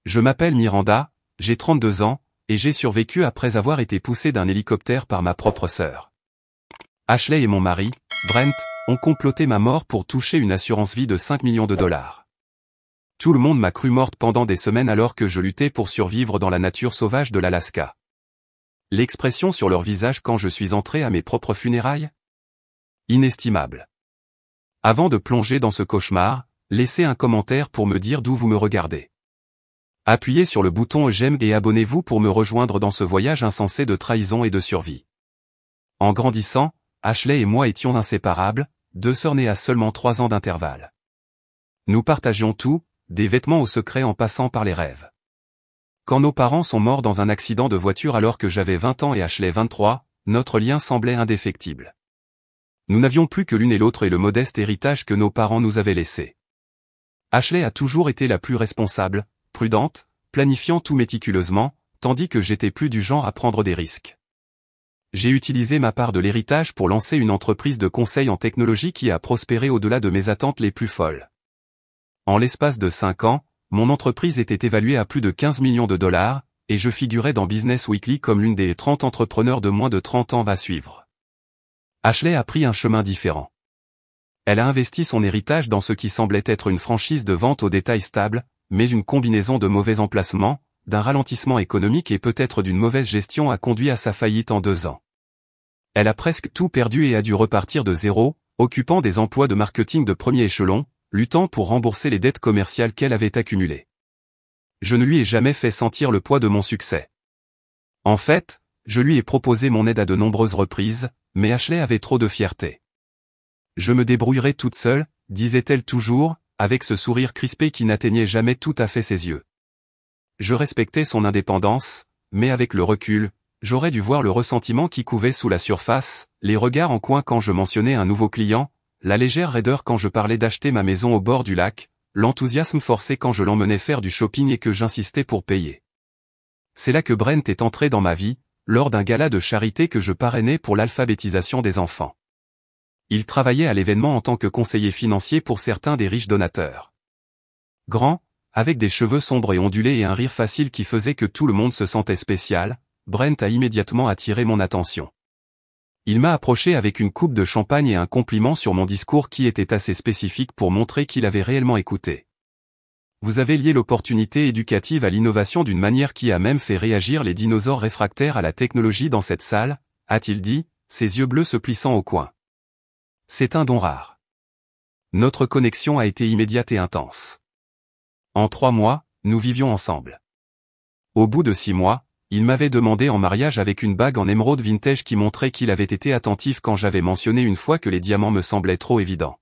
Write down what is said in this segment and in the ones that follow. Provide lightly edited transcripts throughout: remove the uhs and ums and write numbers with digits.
Je m'appelle Miranda, j'ai 32 ans, et j'ai survécu après avoir été poussé d'un hélicoptère par ma propre sœur. Ashley et mon mari, Brent, ont comploté ma mort pour toucher une assurance vie de 5 millions de dollars. Tout le monde m'a cru morte pendant des semaines alors que je luttais pour survivre dans la nature sauvage de l'Alaska. L'expression sur leur visage quand je suis entré à mes propres funérailles? Inestimable. Avant de plonger dans ce cauchemar, laissez un commentaire pour me dire d'où vous me regardez. Appuyez sur le bouton j'aime et abonnez-vous pour me rejoindre dans ce voyage insensé de trahison et de survie. En grandissant, Ashley et moi étions inséparables, deux sœurs nées à seulement 3 ans d'intervalle. Nous partagions tout, des vêtements au secret en passant par les rêves. Quand nos parents sont morts dans un accident de voiture alors que j'avais 20 ans et Ashley 23, notre lien semblait indéfectible. Nous n'avions plus que l'une et l'autre et le modeste héritage que nos parents nous avaient laissé. Ashley a toujours été la plus responsable, prudente, planifiant tout méticuleusement, tandis que j'étais plus du genre à prendre des risques. J'ai utilisé ma part de l'héritage pour lancer une entreprise de conseil en technologie qui a prospéré au-delà de mes attentes les plus folles. En l'espace de 5 ans, mon entreprise était évaluée à plus de 15 millions de dollars, et je figurais dans Business Weekly comme l'une des 30 entrepreneurs de moins de 30 ans à suivre. Ashley a pris un chemin différent. Elle a investi son héritage dans ce qui semblait être une franchise de vente au détail stable, mais une combinaison de mauvais emplacements, d'un ralentissement économique et peut-être d'une mauvaise gestion a conduit à sa faillite en 2 ans. Elle a presque tout perdu et a dû repartir de zéro, occupant des emplois de marketing de premier échelon, luttant pour rembourser les dettes commerciales qu'elle avait accumulées. Je ne lui ai jamais fait sentir le poids de mon succès. En fait, je lui ai proposé mon aide à de nombreuses reprises, mais Ashley avait trop de fierté. Je me débrouillerai toute seule, disait-elle toujours, avec ce sourire crispé qui n'atteignait jamais tout à fait ses yeux. Je respectais son indépendance, mais avec le recul, j'aurais dû voir le ressentiment qui couvait sous la surface, les regards en coin quand je mentionnais un nouveau client, la légère raideur quand je parlais d'acheter ma maison au bord du lac, l'enthousiasme forcé quand je l'emmenais faire du shopping et que j'insistais pour payer. C'est là que Brent est entré dans ma vie, lors d'un gala de charité que je parrainais pour l'alphabétisation des enfants. Il travaillait à l'événement en tant que conseiller financier pour certains des riches donateurs. Grand, avec des cheveux sombres et ondulés et un rire facile qui faisait que tout le monde se sentait spécial, Brent a immédiatement attiré mon attention. Il m'a approché avec une coupe de champagne et un compliment sur mon discours qui était assez spécifique pour montrer qu'il avait réellement écouté. Vous avez lié l'opportunité éducative à l'innovation d'une manière qui a même fait réagir les dinosaures réfractaires à la technologie dans cette salle, a-t-il dit, ses yeux bleus se plissant au coin. C'est un don rare. Notre connexion a été immédiate et intense. En 3 mois, nous vivions ensemble. Au bout de 6 mois, il m'avait demandé en mariage avec une bague en émeraude vintage qui montrait qu'il avait été attentif quand j'avais mentionné une fois que les diamants me semblaient trop évidents.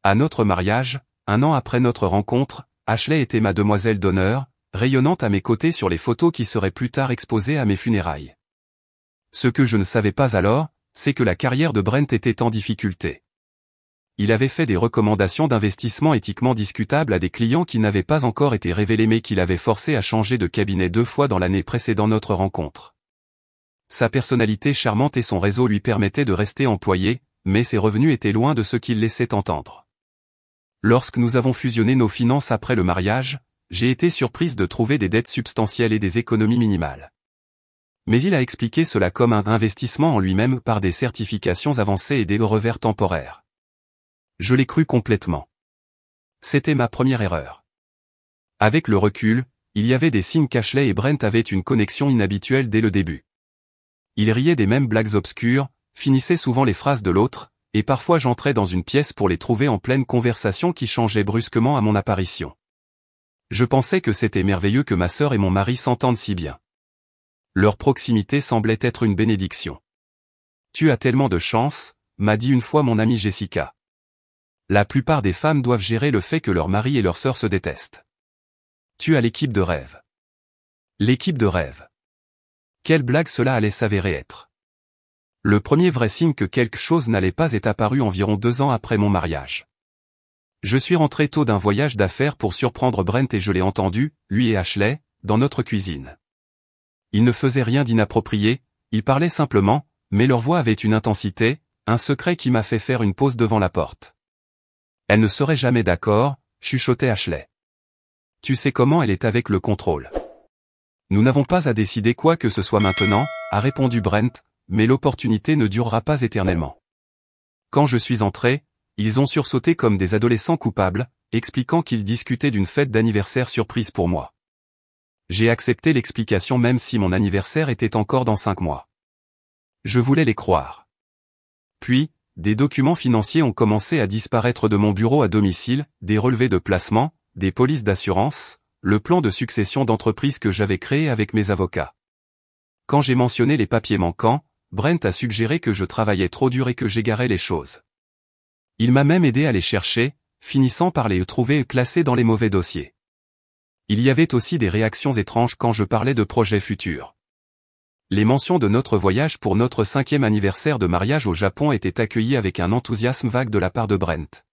À notre mariage, 1 an après notre rencontre, Ashley était ma demoiselle d'honneur, rayonnante à mes côtés sur les photos qui seraient plus tard exposées à mes funérailles. Ce que je ne savais pas alors, c'est que la carrière de Brent était en difficulté. Il avait fait des recommandations d'investissement éthiquement discutables à des clients qui n'avaient pas encore été révélés mais qu'il avait forcé à changer de cabinet 2 fois dans l'année précédant notre rencontre. Sa personnalité charmante et son réseau lui permettaient de rester employé, mais ses revenus étaient loin de ce qu'il laissait entendre. Lorsque nous avons fusionné nos finances après le mariage, j'ai été surprise de trouver des dettes substantielles et des économies minimales. Mais il a expliqué cela comme un investissement en lui-même par des certifications avancées et des revers temporaires. Je l'ai cru complètement. C'était ma première erreur. Avec le recul, il y avait des signes qu'Ashley et Brent avaient une connexion inhabituelle dès le début. Ils riaient des mêmes blagues obscures, finissaient souvent les phrases de l'autre, et parfois j'entrais dans une pièce pour les trouver en pleine conversation qui changeait brusquement à mon apparition. Je pensais que c'était merveilleux que ma sœur et mon mari s'entendent si bien. Leur proximité semblait être une bénédiction. « Tu as tellement de chance », m'a dit une fois mon amie Jessica. La plupart des femmes doivent gérer le fait que leur mari et leur sœur se détestent. Tu as l'équipe de rêve. L'équipe de rêve. Quelle blague cela allait s'avérer être. Le premier vrai signe que quelque chose n'allait pas est apparu environ 2 ans après mon mariage. Je suis rentré tôt d'un voyage d'affaires pour surprendre Brent et je l'ai entendu, lui et Ashley, dans notre cuisine. Ils ne faisaient rien d'inapproprié, ils parlaient simplement, mais leur voix avait une intensité, un secret qui m'a fait faire une pause devant la porte. Elle ne serait jamais d'accord, chuchotait Ashley. tu sais comment elle est avec le contrôle. Nous n'avons pas à décider quoi que ce soit maintenant, a répondu Brent, mais l'opportunité ne durera pas éternellement. Quand je suis entré, ils ont sursauté comme des adolescents coupables, expliquant qu'ils discutaient d'une fête d'anniversaire surprise pour moi. J'ai accepté l'explication même si mon anniversaire était encore dans 5 mois. Je voulais les croire. Puis, des documents financiers ont commencé à disparaître de mon bureau à domicile, des relevés de placement, des polices d'assurance, le plan de succession d'entreprise que j'avais créé avec mes avocats. Quand j'ai mentionné les papiers manquants, Brent a suggéré que je travaillais trop dur et que j'égarais les choses. Il m'a même aidé à les chercher, finissant par les trouver classés dans les mauvais dossiers. Il y avait aussi des réactions étranges quand je parlais de projets futurs. Les mentions de notre voyage pour notre 5e anniversaire de mariage au Japon étaient accueillies avec un enthousiasme vague de la part de Brent.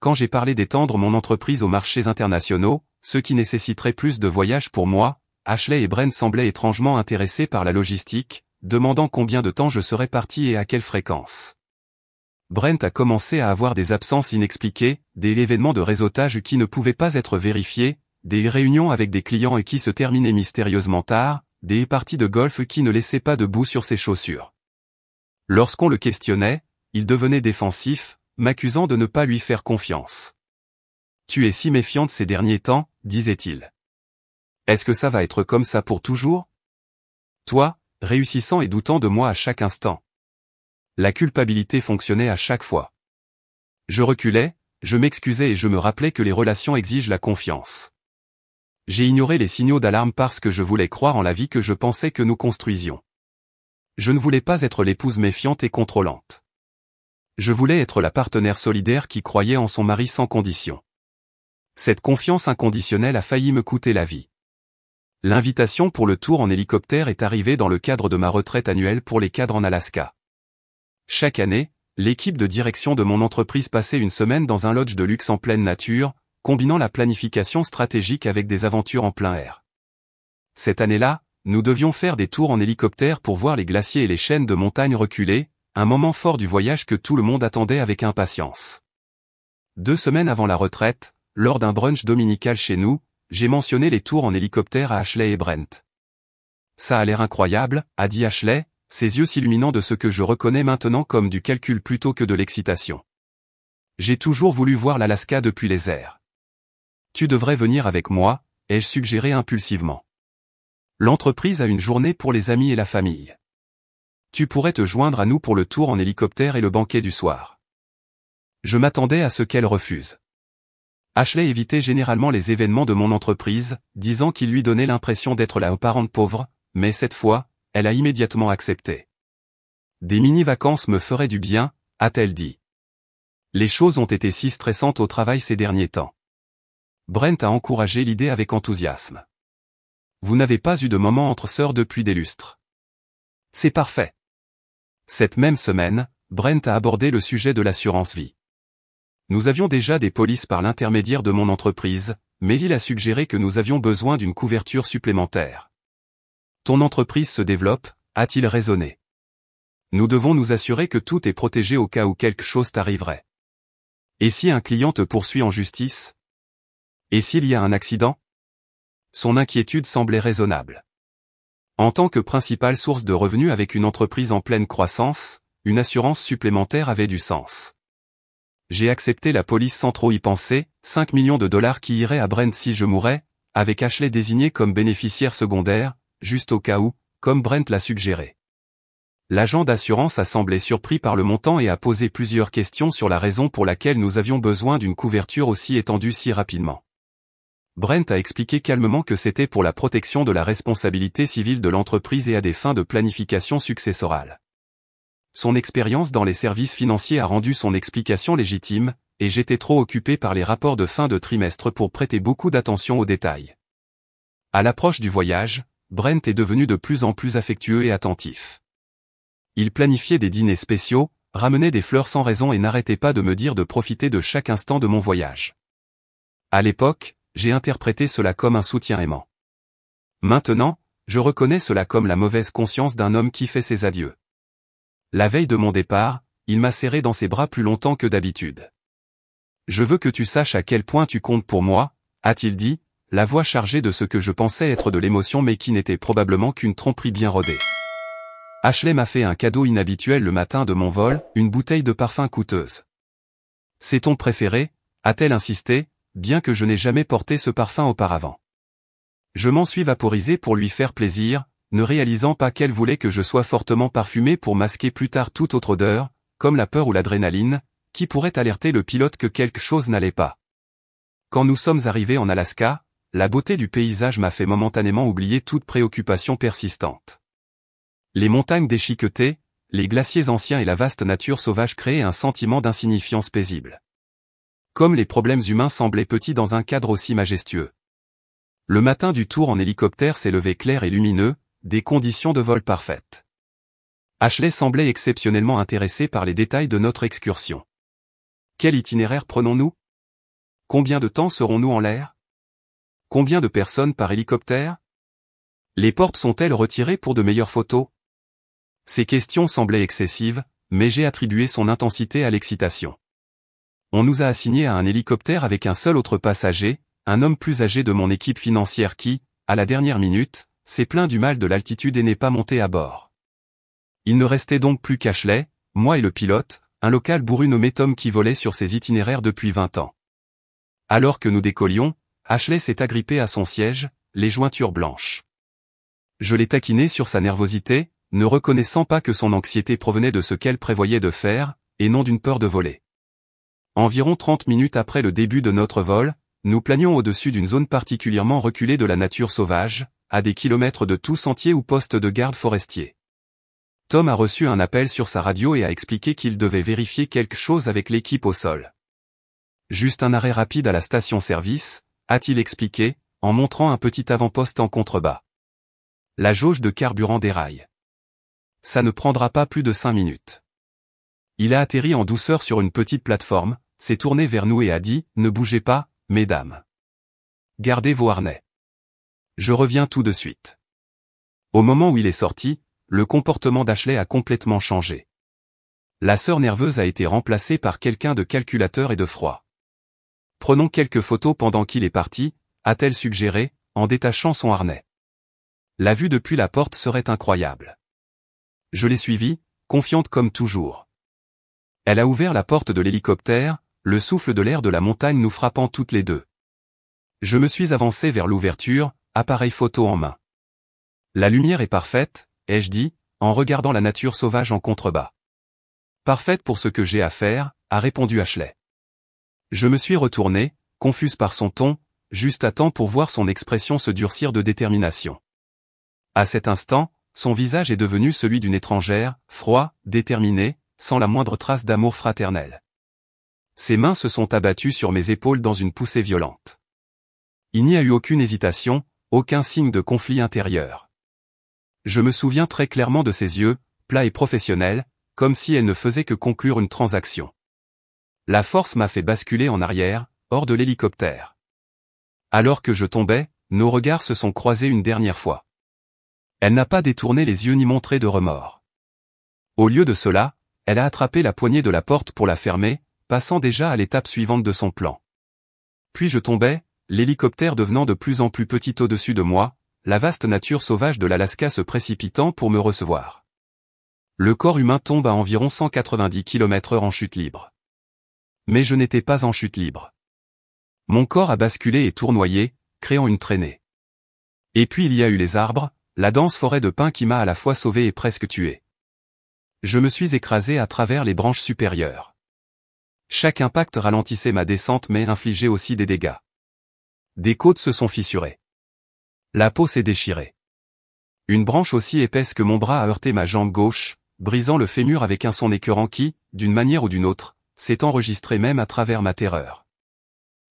Quand j'ai parlé d'étendre mon entreprise aux marchés internationaux, ce qui nécessiterait plus de voyages pour moi, Ashley et Brent semblaient étrangement intéressés par la logistique, demandant combien de temps je serais parti et à quelle fréquence. Brent a commencé à avoir des absences inexpliquées, des événements de réseautage qui ne pouvaient pas être vérifiés, des réunions avec des clients et qui se terminaient mystérieusement tard, des parties de golf qui ne laissaient pas de boue sur ses chaussures. Lorsqu'on le questionnait, il devenait défensif, m'accusant de ne pas lui faire confiance. « Tu es si méfiante ces derniers temps, disait-il. Est-ce que ça va être comme ça pour toujours? Toi, réussissant et doutant de moi à chaque instant. » La culpabilité fonctionnait à chaque fois. Je reculais, je m'excusais et je me rappelais que les relations exigent la confiance. J'ai ignoré les signaux d'alarme parce que je voulais croire en la vie que je pensais que nous construisions. Je ne voulais pas être l'épouse méfiante et contrôlante. Je voulais être la partenaire solidaire qui croyait en son mari sans condition. Cette confiance inconditionnelle a failli me coûter la vie. L'invitation pour le tour en hélicoptère est arrivée dans le cadre de ma retraite annuelle pour les cadres en Alaska. Chaque année, l'équipe de direction de mon entreprise passait une semaine dans un lodge de luxe en pleine nature, combinant la planification stratégique avec des aventures en plein air. Cette année-là, nous devions faire des tours en hélicoptère pour voir les glaciers et les chaînes de montagnes reculer, un moment fort du voyage que tout le monde attendait avec impatience. 2 semaines avant la retraite, lors d'un brunch dominical chez nous, j'ai mentionné les tours en hélicoptère à Ashley et Brent. « Ça a l'air incroyable », a dit Ashley, ses yeux s'illuminant de ce que je reconnais maintenant comme du calcul plutôt que de l'excitation. « J'ai toujours voulu voir l'Alaska depuis les airs. »« Tu devrais venir avec moi », ai-je suggéré impulsivement. « L'entreprise a une journée pour les amis et la famille. Tu pourrais te joindre à nous pour le tour en hélicoptère et le banquet du soir. » Je m'attendais à ce qu'elle refuse. Ashley évitait généralement les événements de mon entreprise, disant qu'ils lui donnaient l'impression d'être la parente pauvre, mais cette fois, elle a immédiatement accepté. « Des mini-vacances me feraient du bien », a-t-elle dit. Les choses ont été si stressantes au travail ces derniers temps. Brent a encouragé l'idée avec enthousiasme. « Vous n'avez pas eu de moment entre sœurs depuis des lustres. » « C'est parfait. » Cette même semaine, Brent a abordé le sujet de l'assurance vie. Nous avions déjà des polices par l'intermédiaire de mon entreprise, mais il a suggéré que nous avions besoin d'une couverture supplémentaire. « Ton entreprise se développe », a-t-il raisonné. « Nous devons nous assurer que tout est protégé au cas où quelque chose t'arriverait. Et si un client te poursuit en justice? Et s'il y a un accident? » Son inquiétude semblait raisonnable. En tant que principale source de revenus avec une entreprise en pleine croissance, une assurance supplémentaire avait du sens. J'ai accepté la police sans trop y penser, 5 millions de dollars qui iraient à Brent si je mourais, avec Ashley désigné comme bénéficiaire secondaire, juste au cas où, comme Brent l'a suggéré. L'agent d'assurance a semblé surpris par le montant et a posé plusieurs questions sur la raison pour laquelle nous avions besoin d'une couverture aussi étendue si rapidement. Brent a expliqué calmement que c'était pour la protection de la responsabilité civile de l'entreprise et à des fins de planification successorale. Son expérience dans les services financiers a rendu son explication légitime, et j'étais trop occupé par les rapports de fin de trimestre pour prêter beaucoup d'attention aux détails. À l'approche du voyage, Brent est devenu de plus en plus affectueux et attentif. Il planifiait des dîners spéciaux, ramenait des fleurs sans raison et n'arrêtait pas de me dire de profiter de chaque instant de mon voyage. À l'époque, j'ai interprété cela comme un soutien aimant. Maintenant, je reconnais cela comme la mauvaise conscience d'un homme qui fait ses adieux. La veille de mon départ, il m'a serré dans ses bras plus longtemps que d'habitude. « Je veux que tu saches à quel point tu comptes pour moi », a-t-il dit, la voix chargée de ce que je pensais être de l'émotion mais qui n'était probablement qu'une tromperie bien rodée. Ashley m'a fait un cadeau inhabituel le matin de mon vol, une bouteille de parfum coûteuse. C'est ton préféré, a-t-elle insisté, bien que je n'ai jamais porté ce parfum auparavant. Je m'en suis vaporisé pour lui faire plaisir, ne réalisant pas qu'elle voulait que je sois fortement parfumé pour masquer plus tard toute autre odeur, comme la peur ou l'adrénaline, qui pourrait alerter le pilote que quelque chose n'allait pas. Quand nous sommes arrivés en Alaska, la beauté du paysage m'a fait momentanément oublier toute préoccupation persistante. Les montagnes déchiquetées, les glaciers anciens et la vaste nature sauvage créaient un sentiment d'insignifiance paisible. Comme les problèmes humains semblaient petits dans un cadre aussi majestueux. Le matin du tour en hélicoptère s'est levé clair et lumineux, des conditions de vol parfaites. Ashley semblait exceptionnellement intéressée par les détails de notre excursion. Quel itinéraire prenons-nous? Combien de temps serons-nous en l'air? Combien de personnes par hélicoptère? Les portes sont-elles retirées pour de meilleures photos? Ces questions semblaient excessives, mais j'ai attribué son intensité à l'excitation. On nous a assigné à un hélicoptère avec un seul autre passager, un homme plus âgé de mon équipe financière qui, à la dernière minute, s'est plaint du mal de l'altitude et n'est pas monté à bord. Il ne restait donc plus qu'Ashley, moi et le pilote, un local bourru nommé Tom qui volait sur ses itinéraires depuis 20 ans. Alors que nous décollions, Ashley s'est agrippée à son siège, les jointures blanches. Je l'ai taquinée sur sa nervosité, ne reconnaissant pas que son anxiété provenait de ce qu'elle prévoyait de faire, et non d'une peur de voler. Environ 30 minutes après le début de notre vol, nous planions au-dessus d'une zone particulièrement reculée de la nature sauvage, à des kilomètres de tout sentier ou poste de garde forestier. Tom a reçu un appel sur sa radio et a expliqué qu'il devait vérifier quelque chose avec l'équipe au sol. Juste un arrêt rapide à la station-service, a-t-il expliqué, en montrant un petit avant-poste en contrebas. La jauge de carburant déraille. Ça ne prendra pas plus de 5 minutes. Il a atterri en douceur sur une petite plateforme, s'est tourné vers nous et a dit « Ne bougez pas, mesdames. Gardez vos harnais. Je reviens tout de suite. » Au moment où il est sorti, le comportement d'Ashley a complètement changé. La sœur nerveuse a été remplacée par quelqu'un de calculateur et de froid. « Prenons quelques photos pendant qu'il est parti », a-t-elle suggéré, en détachant son harnais. La vue depuis la porte serait incroyable. Je l'ai suivie, confiante comme toujours. Elle a ouvert la porte de l'hélicoptère, le souffle de l'air de la montagne nous frappant toutes les deux. Je me suis avancé vers l'ouverture, appareil photo en main. La lumière est parfaite, ai-je dit, en regardant la nature sauvage en contrebas. Parfaite pour ce que j'ai à faire, a répondu Ashley. Je me suis retourné, confuse par son ton, juste à temps pour voir son expression se durcir de détermination. À cet instant, son visage est devenu celui d'une étrangère, froid, déterminé, sans la moindre trace d'amour fraternel. Ses mains se sont abattues sur mes épaules dans une poussée violente. Il n'y a eu aucune hésitation, aucun signe de conflit intérieur. Je me souviens très clairement de ses yeux, plats et professionnels, comme si elle ne faisait que conclure une transaction. La force m'a fait basculer en arrière, hors de l'hélicoptère. Alors que je tombais, nos regards se sont croisés une dernière fois. Elle n'a pas détourné les yeux ni montré de remords. Au lieu de cela, elle a attrapé la poignée de la porte pour la fermer, passant déjà à l'étape suivante de son plan. Puis je tombais, l'hélicoptère devenant de plus en plus petit au-dessus de moi, la vaste nature sauvage de l'Alaska se précipitant pour me recevoir. Le corps humain tombe à environ 190 km/h en chute libre. Mais je n'étais pas en chute libre. Mon corps a basculé et tournoyé, créant une traînée. Et puis il y a eu les arbres, la dense forêt de pins qui m'a à la fois sauvé et presque tué. Je me suis écrasé à travers les branches supérieures. Chaque impact ralentissait ma descente mais infligeait aussi des dégâts. Des côtes se sont fissurées. La peau s'est déchirée. Une branche aussi épaisse que mon bras a heurté ma jambe gauche, brisant le fémur avec un son écœurant qui, d'une manière ou d'une autre, s'est enregistré même à travers ma terreur.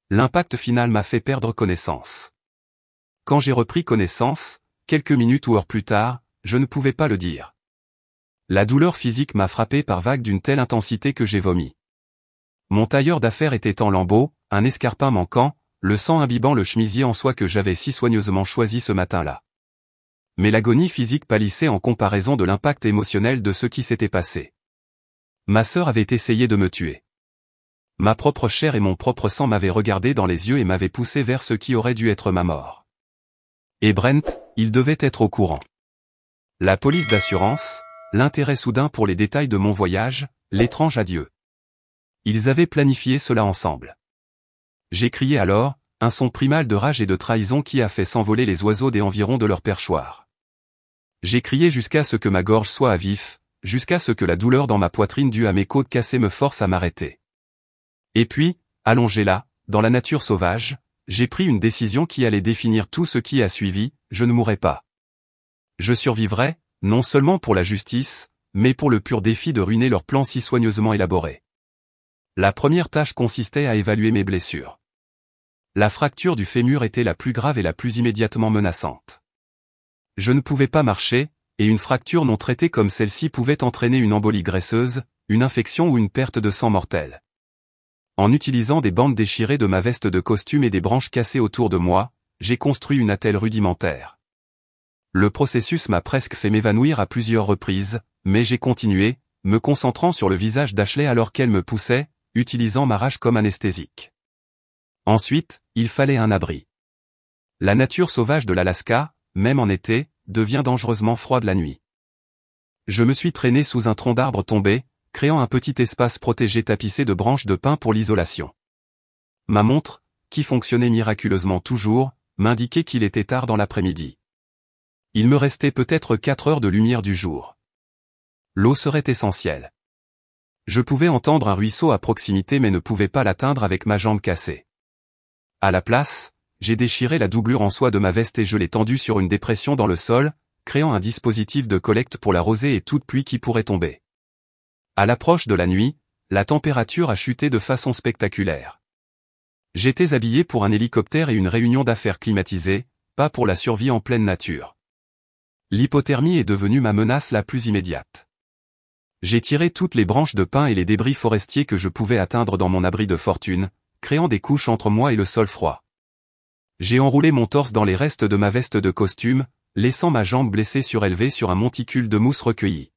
L'impact final m'a fait perdre connaissance. Quand j'ai repris connaissance, quelques minutes ou heures plus tard, je ne pouvais pas le dire. La douleur physique m'a frappé par vagues d'une telle intensité que j'ai vomi. Mon tailleur d'affaires était en lambeaux, un escarpin manquant, le sang imbibant le chemisier en soie que j'avais si soigneusement choisi ce matin-là. Mais l'agonie physique pâlissait en comparaison de l'impact émotionnel de ce qui s'était passé. Ma sœur avait essayé de me tuer. Ma propre chair et mon propre sang m'avaient regardé dans les yeux et m'avaient poussé vers ce qui aurait dû être ma mort. Et Brent, il devait être au courant. La police d'assurance, l'intérêt soudain pour les détails de mon voyage, l'étrange adieu. Ils avaient planifié cela ensemble. J'ai crié alors, un son primal de rage et de trahison qui a fait s'envoler les oiseaux des environs de leur perchoir. J'ai crié jusqu'à ce que ma gorge soit à vif, jusqu'à ce que la douleur dans ma poitrine due à mes côtes cassées me force à m'arrêter. Et puis, allongé là, dans la nature sauvage, j'ai pris une décision qui allait définir tout ce qui a suivi, je ne mourrai pas. Je survivrai, non seulement pour la justice, mais pour le pur défi de ruiner leur plan si soigneusement élaboré. La première tâche consistait à évaluer mes blessures. La fracture du fémur était la plus grave et la plus immédiatement menaçante. Je ne pouvais pas marcher, et une fracture non traitée comme celle-ci pouvait entraîner une embolie graisseuse, une infection ou une perte de sang mortelle. En utilisant des bandes déchirées de ma veste de costume et des branches cassées autour de moi, j'ai construit une attelle rudimentaire. Le processus m'a presque fait m'évanouir à plusieurs reprises, mais j'ai continué, me concentrant sur le visage d'Ashley alors qu'elle me poussait, utilisant ma rage comme anesthésique. Ensuite, il fallait un abri. La nature sauvage de l'Alaska, même en été, devient dangereusement froide la nuit. Je me suis traîné sous un tronc d'arbre tombé, créant un petit espace protégé tapissé de branches de pin pour l'isolation. Ma montre, qui fonctionnait miraculeusement toujours, m'indiquait qu'il était tard dans l'après-midi. Il me restait peut-être 4 heures de lumière du jour. L'eau serait essentielle. Je pouvais entendre un ruisseau à proximité mais ne pouvais pas l'atteindre avec ma jambe cassée. À la place, j'ai déchiré la doublure en soie de ma veste et je l'ai tendue sur une dépression dans le sol, créant un dispositif de collecte pour la rosée et toute pluie qui pourrait tomber. À l'approche de la nuit, la température a chuté de façon spectaculaire. J'étais habillé pour un hélicoptère et une réunion d'affaires climatisée, pas pour la survie en pleine nature. L'hypothermie est devenue ma menace la plus immédiate. J'ai tiré toutes les branches de pin et les débris forestiers que je pouvais atteindre dans mon abri de fortune, créant des couches entre moi et le sol froid. J'ai enroulé mon torse dans les restes de ma veste de costume, laissant ma jambe blessée surélevée sur un monticule de mousse recueillie.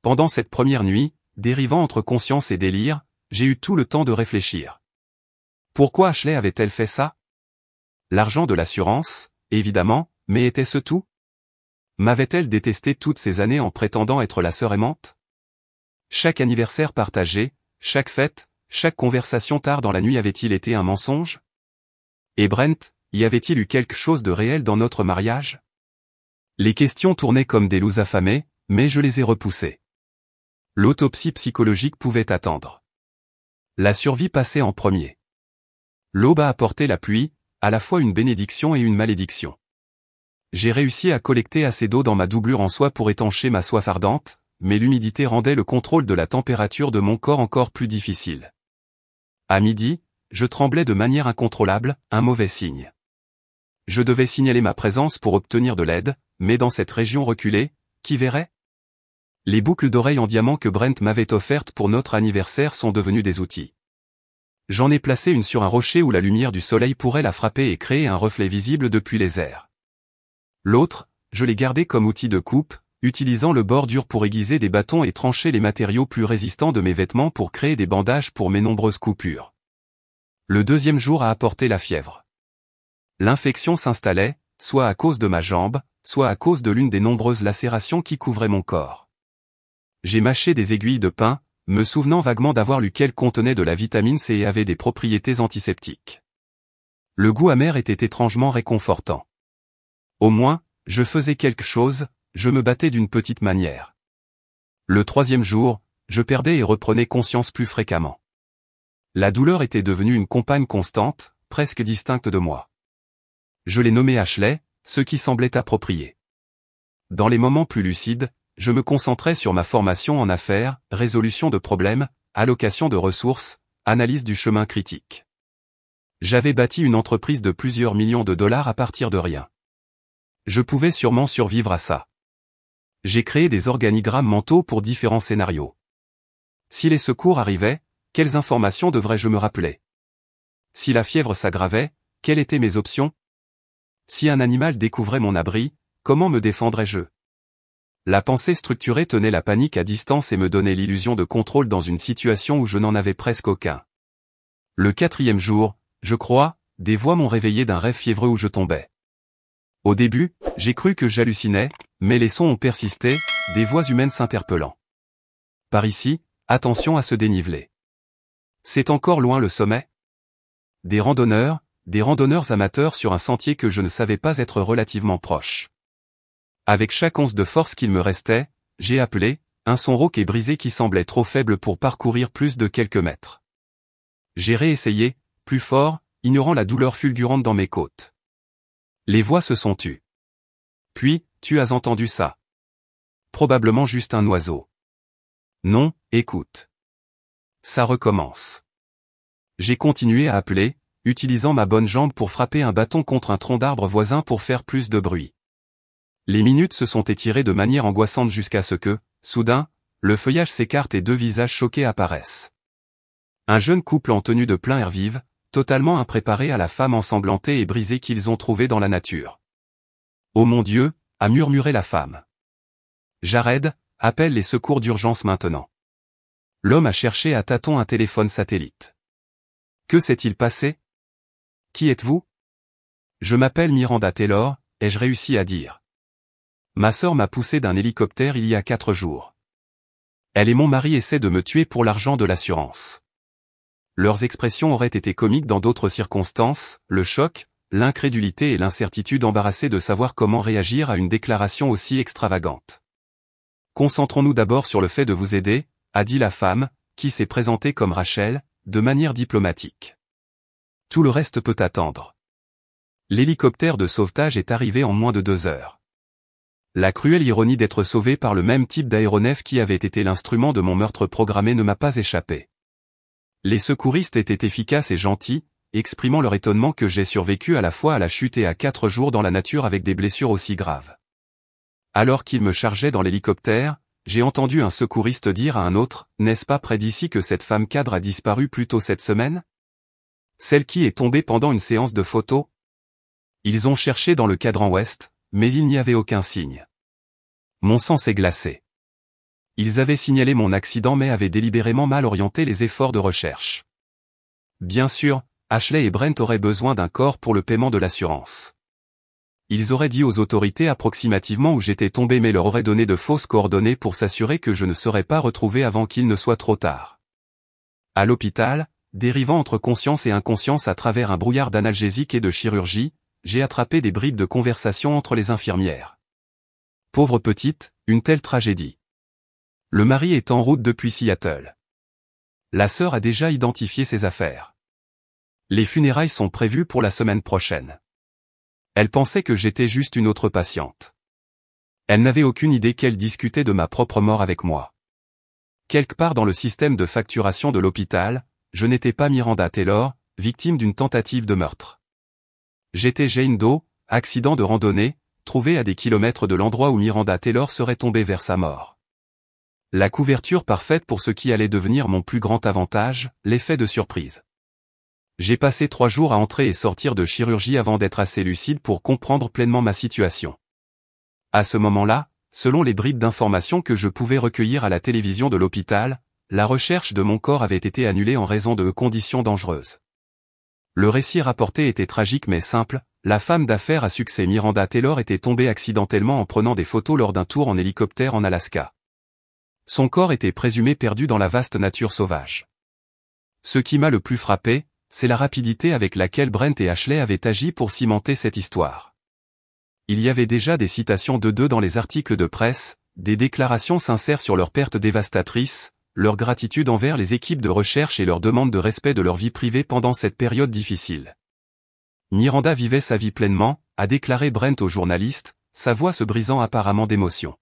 Pendant cette première nuit, dérivant entre conscience et délire, j'ai eu tout le temps de réfléchir. Pourquoi Ashley avait-elle fait ça? L'argent de l'assurance, évidemment, mais était-ce tout? M'avait-elle détesté toutes ces années en prétendant être la sœur aimante? Chaque anniversaire partagé, chaque fête, chaque conversation tard dans la nuit avait-il été un mensonge? Et Brent, y avait-il eu quelque chose de réel dans notre mariage? Les questions tournaient comme des loups affamés, mais je les ai repoussées. L'autopsie psychologique pouvait attendre. La survie passait en premier. L'aube a apporté la pluie, à la fois une bénédiction et une malédiction. J'ai réussi à collecter assez d'eau dans ma doublure en soie pour étancher ma soif ardente, mais l'humidité rendait le contrôle de la température de mon corps encore plus difficile. À midi, je tremblais de manière incontrôlable, un mauvais signe. Je devais signaler ma présence pour obtenir de l'aide, mais dans cette région reculée, qui verrait? Les boucles d'oreilles en diamant que Brent m'avait offertes pour notre anniversaire sont devenues des outils. J'en ai placé une sur un rocher où la lumière du soleil pourrait la frapper et créer un reflet visible depuis les airs. L'autre, je l'ai gardé comme outil de coupe, utilisant le bord dur pour aiguiser des bâtons et trancher les matériaux plus résistants de mes vêtements pour créer des bandages pour mes nombreuses coupures. Le deuxième jour a apporté la fièvre. L'infection s'installait, soit à cause de ma jambe, soit à cause de l'une des nombreuses lacérations qui couvraient mon corps. J'ai mâché des aiguilles de pin, me souvenant vaguement d'avoir lu qu'elles contenaient de la vitamine C et avaient des propriétés antiseptiques. Le goût amer était étrangement réconfortant. Au moins, je faisais quelque chose, je me battais d'une petite manière. Le troisième jour, je perdais et reprenais conscience plus fréquemment. La douleur était devenue une compagne constante, presque distincte de moi. Je l'ai nommée Ashley, ce qui semblait approprié. Dans les moments plus lucides, je me concentrais sur ma formation en affaires, résolution de problèmes, allocation de ressources, analyse du chemin critique. J'avais bâti une entreprise de plusieurs millions de dollars à partir de rien. Je pouvais sûrement survivre à ça. J'ai créé des organigrammes mentaux pour différents scénarios. Si les secours arrivaient, quelles informations devrais-je me rappeler? Si la fièvre s'aggravait, quelles étaient mes options? Si un animal découvrait mon abri, comment me défendrais-je? La pensée structurée tenait la panique à distance et me donnait l'illusion de contrôle dans une situation où je n'en avais presque aucun. Le 4e jour, je crois, des voix m'ont réveillé d'un rêve fiévreux où je tombais. Au début, j'ai cru que j'hallucinais, mais les sons ont persisté, des voix humaines s'interpellant. Par ici, attention à ce dénivelé. C'est encore loin le sommet? Des randonneurs amateurs sur un sentier que je ne savais pas être relativement proche. Avec chaque once de force qu'il me restait, j'ai appelé, un son rauque et brisé qui semblait trop faible pour parcourir plus de quelques mètres. J'ai réessayé, plus fort, ignorant la douleur fulgurante dans mes côtes. Les voix se sont tues. Puis, tu as entendu ça. Probablement juste un oiseau. Non, écoute. Ça recommence. J'ai continué à appeler, utilisant ma bonne jambe pour frapper un bâton contre un tronc d'arbre voisin pour faire plus de bruit. Les minutes se sont étirées de manière angoissante jusqu'à ce que, soudain, le feuillage s'écarte et deux visages choqués apparaissent. Un jeune couple en tenue de plein air vive, totalement impréparé à la femme ensanglantée et brisée qu'ils ont trouvée dans la nature. « Oh mon Dieu !» a murmuré la femme. « Jared, appelle les secours d'urgence maintenant. » L'homme a cherché à tâtons un téléphone satellite. « Que s'est-il passé? Qui êtes-vous? » Je m'appelle Miranda Taylor, ai-je réussi à dire. Ma sœur m'a poussé d'un hélicoptère il y a 4 jours. Elle et mon mari essaient de me tuer pour l'argent de l'assurance. Leurs expressions auraient été comiques dans d'autres circonstances, le choc, l'incrédulité et l'incertitude embarrassées de savoir comment réagir à une déclaration aussi extravagante. Concentrons-nous d'abord sur le fait de vous aider, a dit la femme, qui s'est présentée comme Rachel, de manière diplomatique. Tout le reste peut attendre. L'hélicoptère de sauvetage est arrivé en moins de 2 heures. La cruelle ironie d'être sauvé par le même type d'aéronef qui avait été l'instrument de mon meurtre programmé ne m'a pas échappé. Les secouristes étaient efficaces et gentils, exprimant leur étonnement que j'ai survécu à la fois à la chute et à 4 jours dans la nature avec des blessures aussi graves. Alors qu'ils me chargeaient dans l'hélicoptère, j'ai entendu un secouriste dire à un autre, « N'est-ce pas près d'ici que cette femme cadre a disparu plus tôt cette semaine? Celle qui est tombée pendant une séance de photos ?» Ils ont cherché dans le cadran ouest, mais il n'y avait aucun signe. Mon sang s'est glacé. Ils avaient signalé mon accident mais avaient délibérément mal orienté les efforts de recherche. Bien sûr, Ashley et Brent auraient besoin d'un corps pour le paiement de l'assurance. Ils auraient dit aux autorités approximativement où j'étais tombé mais leur auraient donné de fausses coordonnées pour s'assurer que je ne serais pas retrouvé avant qu'il ne soit trop tard. À l'hôpital, dérivant entre conscience et inconscience à travers un brouillard d'analgésique et de chirurgie, j'ai attrapé des bribes de conversation entre les infirmières. Pauvre petite, une telle tragédie. Le mari est en route depuis Seattle. La sœur a déjà identifié ses affaires. Les funérailles sont prévues pour la semaine prochaine. Elle pensait que j'étais juste une autre patiente. Elle n'avait aucune idée qu'elle discutait de ma propre mort avec moi. Quelque part dans le système de facturation de l'hôpital, je n'étais pas Miranda Taylor, victime d'une tentative de meurtre. J'étais Jane Doe, accident de randonnée, trouvé à des kilomètres de l'endroit où Miranda Taylor serait tombée vers sa mort. La couverture parfaite pour ce qui allait devenir mon plus grand avantage, l'effet de surprise. J'ai passé 3 jours à entrer et sortir de chirurgie avant d'être assez lucide pour comprendre pleinement ma situation. À ce moment-là, selon les bribes d'informations que je pouvais recueillir à la télévision de l'hôpital, la recherche de mon corps avait été annulée en raison de conditions dangereuses. Le récit rapporté était tragique mais simple, la femme d'affaires à succès Miranda Taylor était tombée accidentellement en prenant des photos lors d'un tour en hélicoptère en Alaska. Son corps était présumé perdu dans la vaste nature sauvage. Ce qui m'a le plus frappé, c'est la rapidité avec laquelle Brent et Ashley avaient agi pour cimenter cette histoire. Il y avait déjà des citations d'eux dans les articles de presse, des déclarations sincères sur leur perte dévastatrice, leur gratitude envers les équipes de recherche et leur demande de respect de leur vie privée pendant cette période difficile. Miranda vivait sa vie pleinement, a déclaré Brent au journaliste, sa voix se brisant apparemment d'émotion.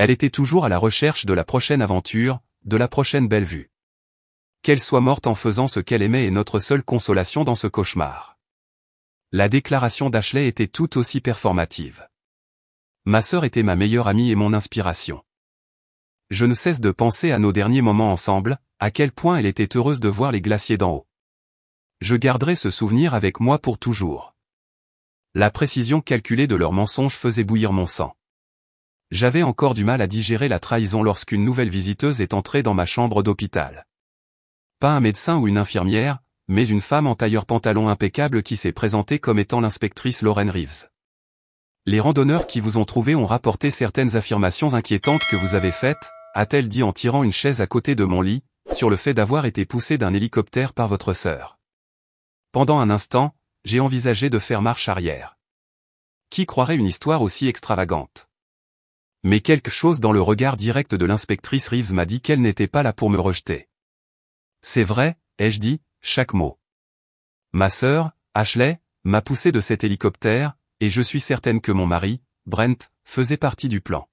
Elle était toujours à la recherche de la prochaine aventure, de la prochaine belle vue. Qu'elle soit morte en faisant ce qu'elle aimait est notre seule consolation dans ce cauchemar. La déclaration d'Ashley était tout aussi performative. Ma sœur était ma meilleure amie et mon inspiration. Je ne cesse de penser à nos derniers moments ensemble, à quel point elle était heureuse de voir les glaciers d'en haut. Je garderai ce souvenir avec moi pour toujours. La précision calculée de leurs mensonges faisait bouillir mon sang. J'avais encore du mal à digérer la trahison lorsqu'une nouvelle visiteuse est entrée dans ma chambre d'hôpital. Pas un médecin ou une infirmière, mais une femme en tailleur-pantalon impeccable qui s'est présentée comme étant l'inspectrice Lauren Reeves. Les randonneurs qui vous ont trouvé ont rapporté certaines affirmations inquiétantes que vous avez faites, a-t-elle dit en tirant une chaise à côté de mon lit, sur le fait d'avoir été poussé d'un hélicoptère par votre sœur. Pendant un instant, j'ai envisagé de faire marche arrière. Qui croirait une histoire aussi extravagante? Mais quelque chose dans le regard direct de l'inspectrice Reeves m'a dit qu'elle n'était pas là pour me rejeter. C'est vrai, ai-je dit, chaque mot. Ma sœur, Ashley, m'a poussé de cet hélicoptère, et je suis certaine que mon mari, Brent, faisait partie du plan.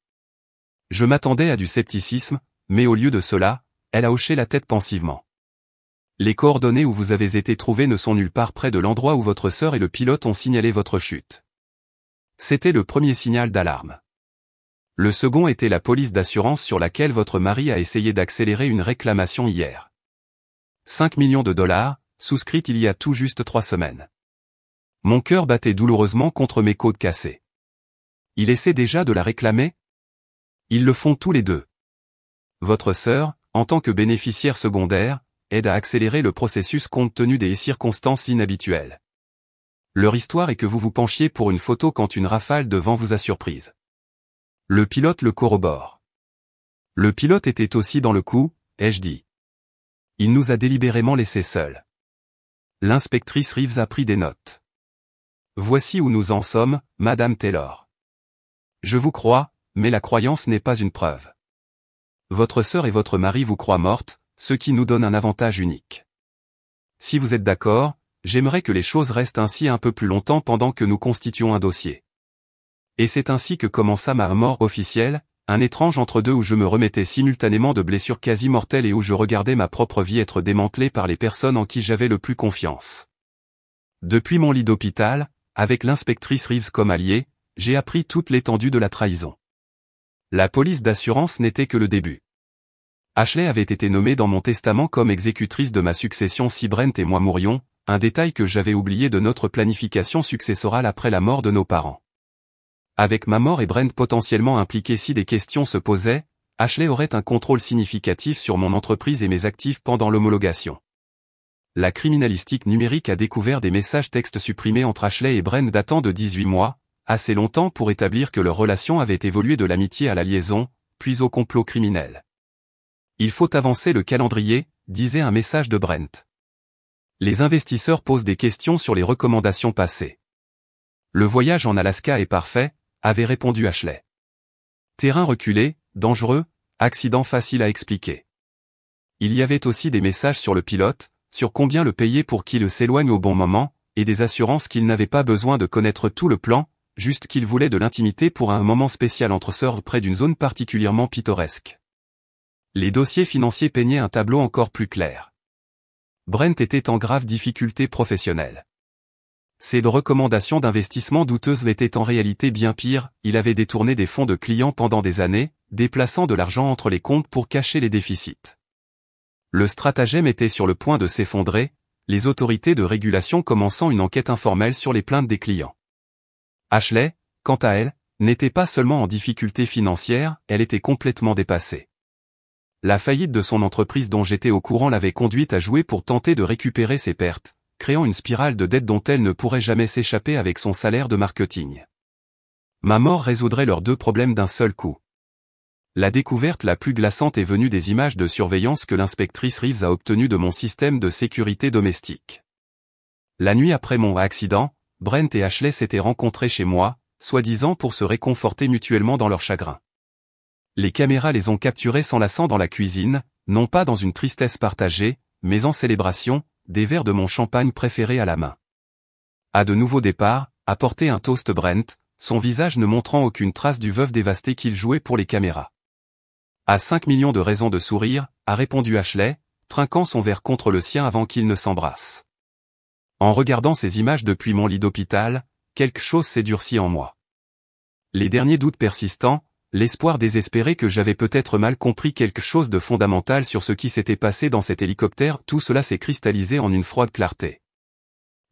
Je m'attendais à du scepticisme, mais au lieu de cela, elle a hoché la tête pensivement. Les coordonnées où vous avez été trouvés ne sont nulle part près de l'endroit où votre sœur et le pilote ont signalé votre chute. C'était le premier signal d'alarme. Le second était la police d'assurance sur laquelle votre mari a essayé d'accélérer une réclamation hier. 5 millions de dollars, souscrite il y a tout juste 3 semaines. Mon cœur battait douloureusement contre mes côtes cassées. Il essaie déjà de la réclamer? Ils le font tous les deux. Votre sœur, en tant que bénéficiaire secondaire, aide à accélérer le processus compte tenu des circonstances inhabituelles. Leur histoire est que vous vous penchiez pour une photo quand une rafale de vent vous a surprise. Le pilote le corrobore. Le pilote était aussi dans le coup, ai-je dit. Il nous a délibérément laissés seuls. L'inspectrice Reeves a pris des notes. Voici où nous en sommes, Madame Taylor. Je vous crois, mais la croyance n'est pas une preuve. Votre sœur et votre mari vous croient morte, ce qui nous donne un avantage unique. Si vous êtes d'accord, j'aimerais que les choses restent ainsi un peu plus longtemps pendant que nous constituons un dossier. Et c'est ainsi que commença ma mort officielle, un étrange entre-deux où je me remettais simultanément de blessures quasi mortelles et où je regardais ma propre vie être démantelée par les personnes en qui j'avais le plus confiance. Depuis mon lit d'hôpital, avec l'inspectrice Reeves comme alliée, j'ai appris toute l'étendue de la trahison. La police d'assurance n'était que le début. Ashley avait été nommée dans mon testament comme exécutrice de ma succession si Brent et moi mourions, un détail que j'avais oublié de notre planification successorale après la mort de nos parents. Avec ma mort et Brent potentiellement impliqués si des questions se posaient, Ashley aurait un contrôle significatif sur mon entreprise et mes actifs pendant l'homologation. La criminalistique numérique a découvert des messages textes supprimés entre Ashley et Brent datant de 18 mois, assez longtemps pour établir que leur relation avait évolué de l'amitié à la liaison, puis au complot criminel. Il faut avancer le calendrier, disait un message de Brent. Les investisseurs posent des questions sur les recommandations passées. Le voyage en Alaska est parfait, avait répondu Ashley. Terrain reculé, dangereux, accident facile à expliquer. Il y avait aussi des messages sur le pilote, sur combien le payer pour qu'il s'éloigne au bon moment, et des assurances qu'il n'avait pas besoin de connaître tout le plan, juste qu'il voulait de l'intimité pour un moment spécial entre sœurs près d'une zone particulièrement pittoresque. Les dossiers financiers peignaient un tableau encore plus clair. Brent était en grave difficulté professionnelle. Ses recommandations d'investissement douteuses étaient en réalité bien pire, il avait détourné des fonds de clients pendant des années, déplaçant de l'argent entre les comptes pour cacher les déficits. Le stratagème était sur le point de s'effondrer, les autorités de régulation commençant une enquête informelle sur les plaintes des clients. Ashley, quant à elle, n'était pas seulement en difficulté financière, elle était complètement dépassée. La faillite de son entreprise dont j'étais au courant l'avait conduite à jouer pour tenter de récupérer ses pertes, créant une spirale de dettes dont elle ne pourrait jamais s'échapper avec son salaire de marketing. Ma mort résoudrait leurs deux problèmes d'un seul coup. La découverte la plus glaçante est venue des images de surveillance que l'inspectrice Reeves a obtenues de mon système de sécurité domestique. La nuit après mon accident, Brent et Ashley s'étaient rencontrés chez moi, soi-disant pour se réconforter mutuellement dans leur chagrin. Les caméras les ont capturés s'enlaçant dans la cuisine, non pas dans une tristesse partagée, mais en célébration, des verres de mon champagne préféré à la main. À de nouveaux départs, apportait un toast Brent, son visage ne montrant aucune trace du veuf dévasté qu'il jouait pour les caméras. À 5 millions de raisons de sourire, a répondu Ashley, trinquant son verre contre le sien avant qu'ils ne s'embrassent. En regardant ces images depuis mon lit d'hôpital, quelque chose s'est durci en moi. Les derniers doutes persistants, l'espoir désespéré que j'avais peut-être mal compris quelque chose de fondamental sur ce qui s'était passé dans cet hélicoptère, tout cela s'est cristallisé en une froide clarté.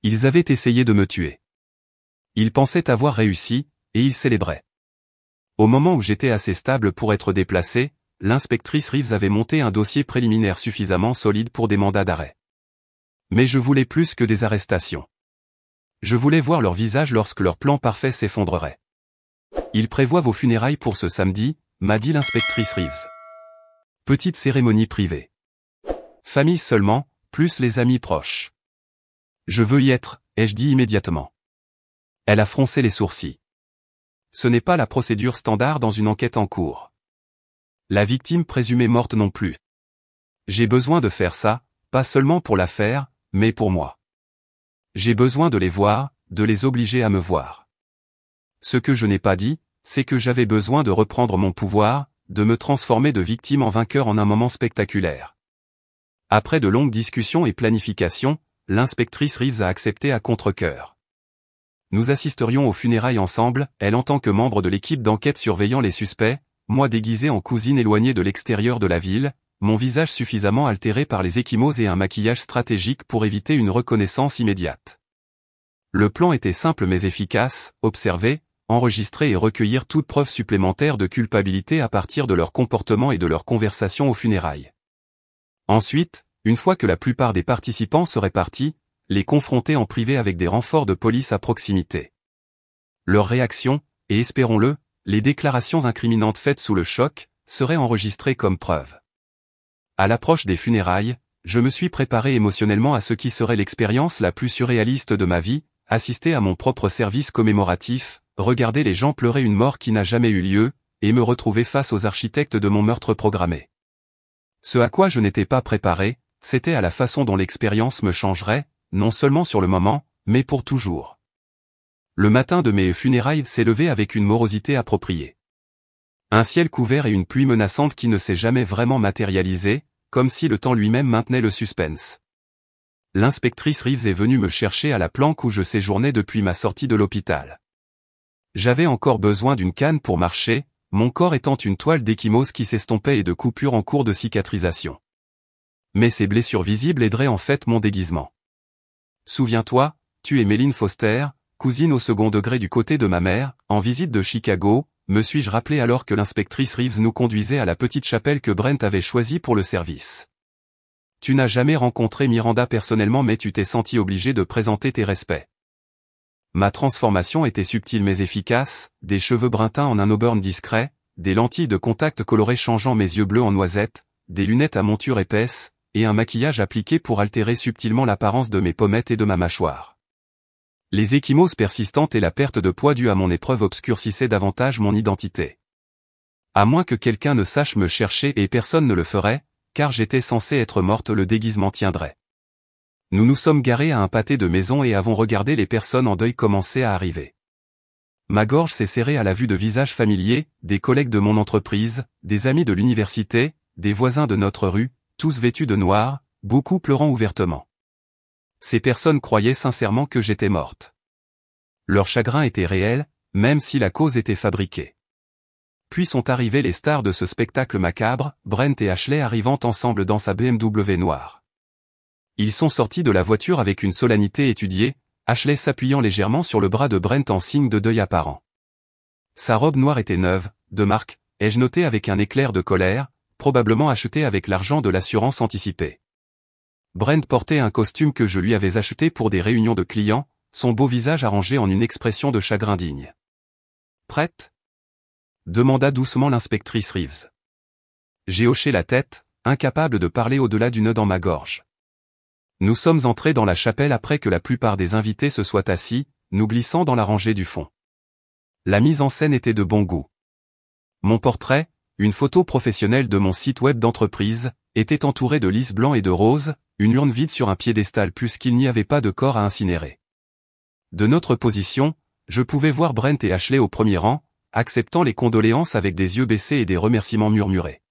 Ils avaient essayé de me tuer. Ils pensaient avoir réussi, et ils célébraient. Au moment où j'étais assez stable pour être déplacé, l'inspectrice Reeves avait monté un dossier préliminaire suffisamment solide pour des mandats d'arrêt. Mais je voulais plus que des arrestations. Je voulais voir leur visage lorsque leur plan parfait s'effondrerait. Ils prévoient vos funérailles pour ce samedi, m'a dit l'inspectrice Reeves. Petite cérémonie privée. Famille seulement, plus les amis proches. Je veux y être, ai-je dit immédiatement. Elle a froncé les sourcils. Ce n'est pas la procédure standard dans une enquête en cours. La victime présumée morte non plus. J'ai besoin de faire ça, pas seulement pour l'affaire, mais pour moi. J'ai besoin de les voir, de les obliger à me voir. Ce que je n'ai pas dit, c'est que j'avais besoin de reprendre mon pouvoir, de me transformer de victime en vainqueur en un moment spectaculaire. Après de longues discussions et planifications, l'inspectrice Reeves a accepté à contre-cœur. Nous assisterions aux funérailles ensemble, elle en tant que membre de l'équipe d'enquête surveillant les suspects, moi déguisé en cousine éloignée de l'extérieur de la ville, mon visage suffisamment altéré par les ecchymoses et un maquillage stratégique pour éviter une reconnaissance immédiate. Le plan était simple mais efficace, observer, enregistrer et recueillir toute preuve supplémentaire de culpabilité à partir de leur comportement et de leurs conversations aux funérailles. Ensuite, une fois que la plupart des participants seraient partis, les confronter en privé avec des renforts de police à proximité. Leurs réactions, et espérons-le, les déclarations incriminantes faites sous le choc, seraient enregistrées comme preuve. À l'approche des funérailles, je me suis préparé émotionnellement à ce qui serait l'expérience la plus surréaliste de ma vie, assister à mon propre service commémoratif, regarder les gens pleurer une mort qui n'a jamais eu lieu, et me retrouver face aux architectes de mon meurtre programmé. Ce à quoi je n'étais pas préparé, c'était à la façon dont l'expérience me changerait, non seulement sur le moment, mais pour toujours. Le matin de mes funérailles s'est levé avec une morosité appropriée. Un ciel couvert et une pluie menaçante qui ne s'est jamais vraiment matérialisée, comme si le temps lui-même maintenait le suspense. L'inspectrice Reeves est venue me chercher à la planque où je séjournais depuis ma sortie de l'hôpital. J'avais encore besoin d'une canne pour marcher, mon corps étant une toile d'ecchymose qui s'estompait et de coupures en cours de cicatrisation. Mais ces blessures visibles aideraient en fait mon déguisement. Souviens-toi, tu es Méline Foster, cousine au second degré du côté de ma mère, en visite de Chicago, me suis-je rappelé alors que l'inspectrice Reeves nous conduisait à la petite chapelle que Brent avait choisie pour le service. Tu n'as jamais rencontré Miranda personnellement mais tu t'es senti obligé de présenter tes respects. Ma transformation était subtile mais efficace, des cheveux bruns teints en un auburn discret, des lentilles de contact colorées changeant mes yeux bleus en noisette, des lunettes à monture épaisse, et un maquillage appliqué pour altérer subtilement l'apparence de mes pommettes et de ma mâchoire. Les ecchymoses persistantes et la perte de poids due à mon épreuve obscurcissaient davantage mon identité. À moins que quelqu'un ne sache me chercher et personne ne le ferait, car j'étais censé être morte, le déguisement tiendrait. Nous nous sommes garés à un pâté de maison et avons regardé les personnes en deuil commencer à arriver. Ma gorge s'est serrée à la vue de visages familiers, des collègues de mon entreprise, des amis de l'université, des voisins de notre rue, tous vêtus de noir, beaucoup pleurant ouvertement. Ces personnes croyaient sincèrement que j'étais morte. Leur chagrin était réel, même si la cause était fabriquée. Puis sont arrivés les stars de ce spectacle macabre, Brent et Ashley arrivant ensemble dans sa BMW noire. Ils sont sortis de la voiture avec une solennité étudiée, Ashley s'appuyant légèrement sur le bras de Brent en signe de deuil apparent. Sa robe noire était neuve, de marque, ai-je noté avec un éclair de colère, probablement achetée avec l'argent de l'assurance anticipée. Brent portait un costume que je lui avais acheté pour des réunions de clients, son beau visage arrangé en une expression de chagrin digne. « Prête ?» demanda doucement l'inspectrice Reeves. J'ai hoché la tête, incapable de parler au-delà du nœud dans ma gorge. Nous sommes entrés dans la chapelle après que la plupart des invités se soient assis, nous glissant dans la rangée du fond. La mise en scène était de bon goût. Mon portrait, une photo professionnelle de mon site web d'entreprise, était entouré de lys blancs et de roses, une urne vide sur un piédestal puisqu'il n'y avait pas de corps à incinérer. De notre position, je pouvais voir Brent et Ashley au premier rang, acceptant les condoléances avec des yeux baissés et des remerciements murmurés.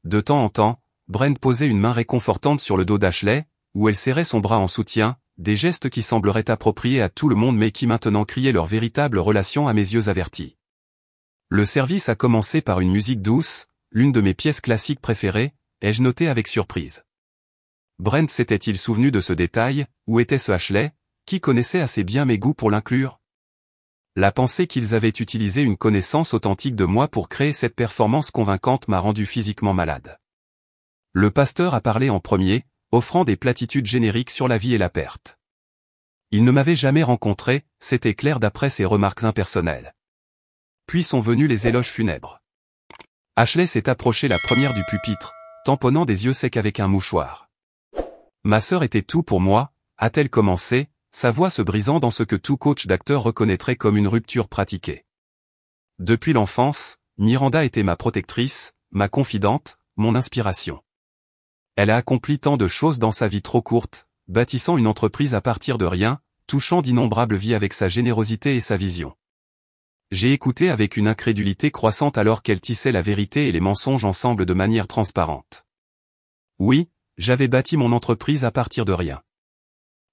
De temps en temps, Brent posait une main réconfortante sur le dos d'Ashley, où elle serrait son bras en soutien, des gestes qui sembleraient appropriés à tout le monde mais qui maintenant criaient leur véritable relation à mes yeux avertis. Le service a commencé par une musique douce, l'une de mes pièces classiques préférées, ai-je noté avec surprise. Brent s'était-il souvenu de ce détail, ou était-ce Ashley, qui connaissait assez bien mes goûts pour l'inclure? La pensée qu'ils avaient utilisé une connaissance authentique de moi pour créer cette performance convaincante m'a rendu physiquement malade. Le pasteur a parlé en premier, offrant des platitudes génériques sur la vie et la perte. Il ne m'avait jamais rencontré, c'était clair d'après ses remarques impersonnelles. Puis sont venus les éloges funèbres. Ashley s'est approchée la première du pupitre, tamponnant des yeux secs avec un mouchoir. Ma sœur était tout pour moi, a-t-elle commencé, sa voix se brisant dans ce que tout coach d'acteur reconnaîtrait comme une rupture pratiquée. Depuis l'enfance, Miranda était ma protectrice, ma confidente, mon inspiration. Elle a accompli tant de choses dans sa vie trop courte, bâtissant une entreprise à partir de rien, touchant d'innombrables vies avec sa générosité et sa vision. J'ai écouté avec une incrédulité croissante alors qu'elle tissait la vérité et les mensonges ensemble de manière transparente. Oui, j'avais bâti mon entreprise à partir de rien.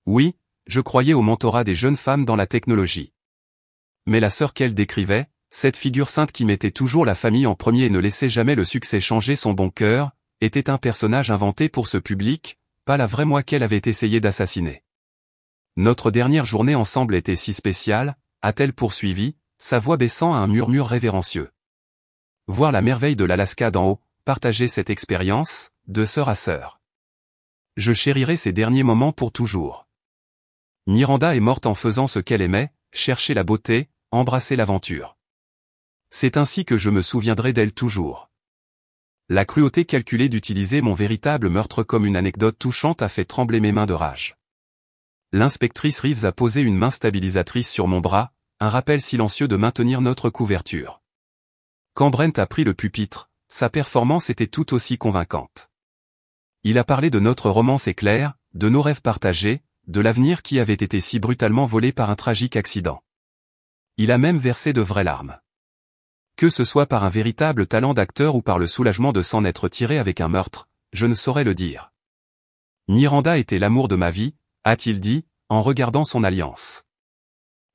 Oui, je croyais au mentorat des jeunes femmes dans la technologie. Mais la sœur qu'elle décrivait, cette figure sainte qui mettait toujours la famille en premier et ne laissait jamais le succès changer son bon cœur, était un personnage inventé pour ce public, pas la vraie moi qu'elle avait essayé d'assassiner. Notre dernière journée ensemble était si spéciale, a-t-elle poursuivi, sa voix baissant à un murmure révérencieux. Voir la merveille de l'Alaska d'en haut, partager cette expérience, de sœur à sœur. Je chérirai ces derniers moments pour toujours. Miranda est morte en faisant ce qu'elle aimait, chercher la beauté, embrasser l'aventure. C'est ainsi que je me souviendrai d'elle toujours. La cruauté calculée d'utiliser mon véritable meurtre comme une anecdote touchante a fait trembler mes mains de rage. L'inspectrice Reeves a posé une main stabilisatrice sur mon bras, un rappel silencieux de maintenir notre couverture. Quand Brent a pris le pupitre, sa performance était tout aussi convaincante. Il a parlé de notre romance éclair, de nos rêves partagés, de l'avenir qui avait été si brutalement volé par un tragique accident. Il a même versé de vraies larmes. Que ce soit par un véritable talent d'acteur ou par le soulagement de s'en être tiré avec un meurtre, je ne saurais le dire. Miranda était l'amour de ma vie, a-t-il dit, en regardant son alliance.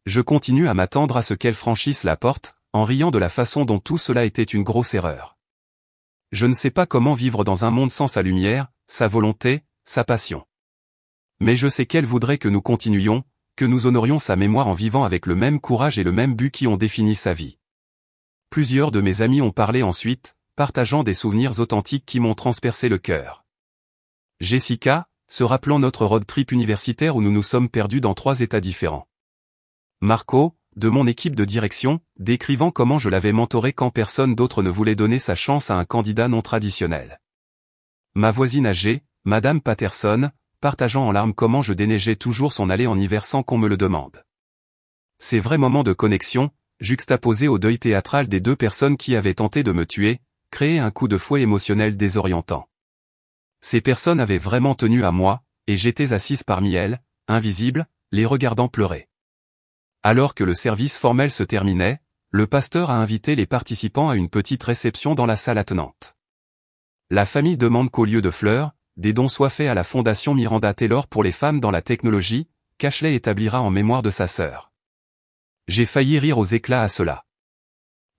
Je continue à m'attendre à ce qu'elle franchisse la porte, en riant de la façon dont tout cela était une grosse erreur. Je ne sais pas comment vivre dans un monde sans sa lumière, sa volonté, sa passion. Mais je sais qu'elle voudrait que nous continuions, que nous honorions sa mémoire en vivant avec le même courage et le même but qui ont défini sa vie. Plusieurs de mes amis ont parlé ensuite, partageant des souvenirs authentiques qui m'ont transpercé le cœur. Jessica, se rappelant notre road trip universitaire où nous nous sommes perdus dans 3 États différents. Marco, de mon équipe de direction, décrivant comment je l'avais mentoré quand personne d'autre ne voulait donner sa chance à un candidat non traditionnel. Ma voisine âgée, Madame Patterson, partageant en larmes comment je déneigeais toujours son allée en hiver sans qu'on me le demande. Ces vrais moments de connexion, juxtaposés au deuil théâtral des 2 personnes qui avaient tenté de me tuer, créaient un coup de fouet émotionnel désorientant. Ces personnes avaient vraiment tenu à moi, et j'étais assise parmi elles, invisible, les regardant pleurer. Alors que le service formel se terminait, le pasteur a invité les participants à une petite réception dans la salle attenante. La famille demande qu'au lieu de fleurs, des dons soient faits à la Fondation Miranda Taylor pour les femmes dans la technologie, qu'Ashley établira en mémoire de sa sœur. J'ai failli rire aux éclats à cela.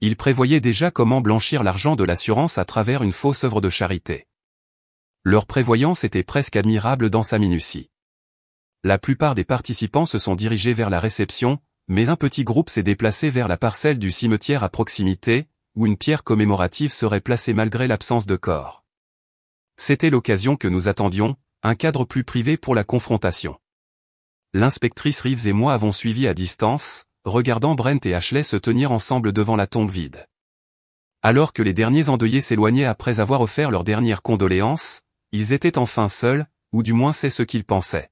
Il prévoyait déjà comment blanchir l'argent de l'assurance à travers une fausse œuvre de charité. Leur prévoyance était presque admirable dans sa minutie. La plupart des participants se sont dirigés vers la réception, mais un petit groupe s'est déplacé vers la parcelle du cimetière à proximité, où une pierre commémorative serait placée malgré l'absence de corps. C'était l'occasion que nous attendions, un cadre plus privé pour la confrontation. L'inspectrice Reeves et moi avons suivi à distance, regardant Brent et Ashley se tenir ensemble devant la tombe vide. Alors que les derniers endeuillés s'éloignaient après avoir offert leurs dernières condoléances, ils étaient enfin seuls, ou du moins c'est ce qu'ils pensaient.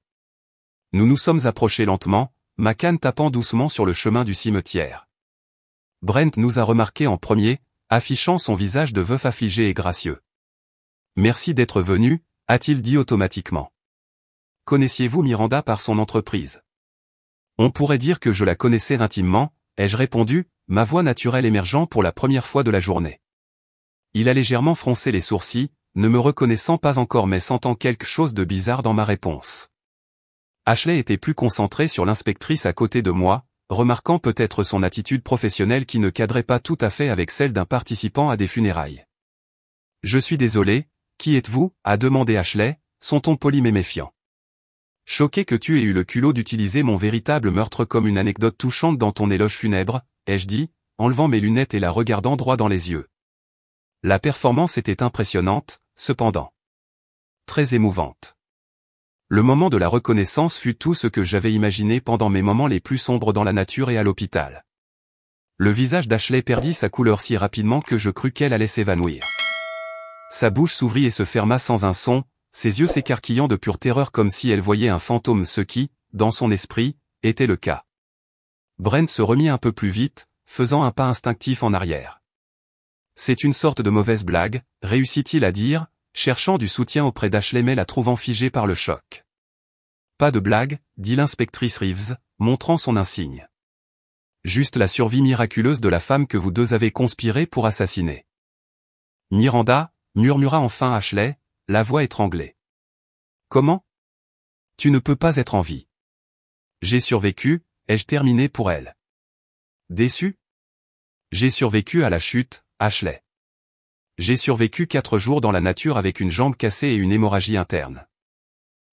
Nous nous sommes approchés lentement, ma canne tapant doucement sur le chemin du cimetière. Brent nous a remarqués en premier, affichant son visage de veuf affligé et gracieux. « Merci d'être venu », a-t-il dit automatiquement. « Connaissiez-vous Miranda par son entreprise ?» On pourrait dire que je la connaissais intimement, ai-je répondu, ma voix naturelle émergeant pour la première fois de la journée. Il a légèrement froncé les sourcils, ne me reconnaissant pas encore mais sentant quelque chose de bizarre dans ma réponse. Ashley était plus concentrée sur l'inspectrice à côté de moi, remarquant peut-être son attitude professionnelle qui ne cadrait pas tout à fait avec celle d'un participant à des funérailles. « Je suis désolé, qui êtes-vous » a demandé Ashley, son ton poli mais méfiant. Choqué que tu aies eu le culot d'utiliser mon véritable meurtre comme une anecdote touchante dans ton éloge funèbre, ai-je dit, enlevant mes lunettes et la regardant droit dans les yeux. La performance était impressionnante, cependant. Très émouvante. Le moment de la reconnaissance fut tout ce que j'avais imaginé pendant mes moments les plus sombres dans la nature et à l'hôpital. Le visage d'Ashley perdit sa couleur si rapidement que je crus qu'elle allait s'évanouir. Sa bouche s'ouvrit et se ferma sans un son, ses yeux s'écarquillant de pure terreur comme si elle voyait un fantôme, ce qui, dans son esprit, était le cas. Brent se remit un peu plus vite, faisant un pas instinctif en arrière. C'est une sorte de mauvaise blague, réussit-il à dire, cherchant du soutien auprès d'Ashley mais la trouvant figée par le choc. Pas de blague, dit l'inspectrice Reeves, montrant son insigne. Juste la survie miraculeuse de la femme que vous deux avez conspiré pour assassiner. Miranda, murmura enfin Ashley, la voix étranglée. Comment? Tu ne peux pas être en vie. J'ai survécu, ai-je terminé pour elle. Déçu? J'ai survécu à la chute, Ashley. J'ai survécu 4 jours dans la nature avec une jambe cassée et une hémorragie interne.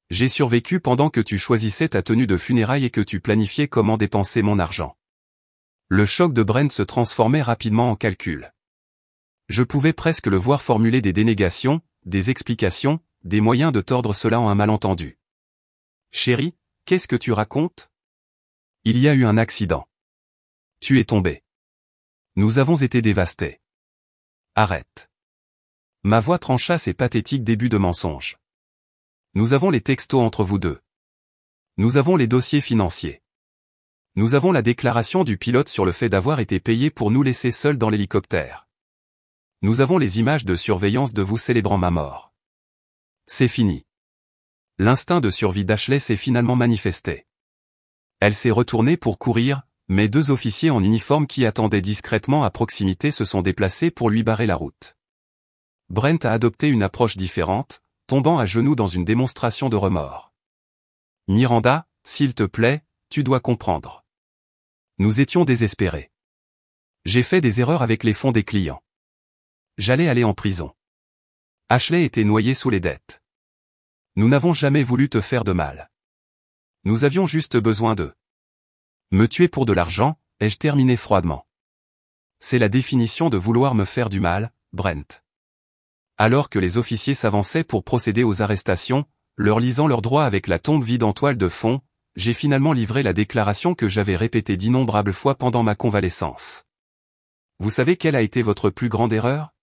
J'ai survécu pendant que tu choisissais ta tenue de funérailles et que tu planifiais comment dépenser mon argent. Le choc de Brent se transformait rapidement en calcul. Je pouvais presque le voir formuler des dénégations, des explications, des moyens de tordre cela en un malentendu. Chérie, qu'est-ce que tu racontes? Il y a eu un accident. Tu es tombé. Nous avons été dévastés. Arrête. Ma voix trancha ces pathétiques débuts de mensonges. Nous avons les textos entre vous deux. Nous avons les dossiers financiers. Nous avons la déclaration du pilote sur le fait d'avoir été payé pour nous laisser seuls dans l'hélicoptère. Nous avons les images de surveillance de vous célébrant ma mort. C'est fini. L'instinct de survie d'Ashley s'est finalement manifesté. Elle s'est retournée pour courir, mais 2 officiers en uniforme qui attendaient discrètement à proximité se sont déplacés pour lui barrer la route. Brent a adopté une approche différente, tombant à genoux dans une démonstration de remords. Miranda, s'il te plaît, tu dois comprendre. Nous étions désespérés. J'ai fait des erreurs avec les fonds des clients. J'allais aller en prison. Ashley était noyée sous les dettes. Nous n'avons jamais voulu te faire de mal. Nous avions juste besoin de me tuer pour de l'argent, ai-je terminé froidement. C'est la définition de vouloir me faire du mal, Brent. Alors que les officiers s'avançaient pour procéder aux arrestations, leur lisant leurs droits avec la tombe vide en toile de fond, j'ai finalement livré la déclaration que j'avais répétée d'innombrables fois pendant ma convalescence. Vous savez quelle a été votre plus grande erreur?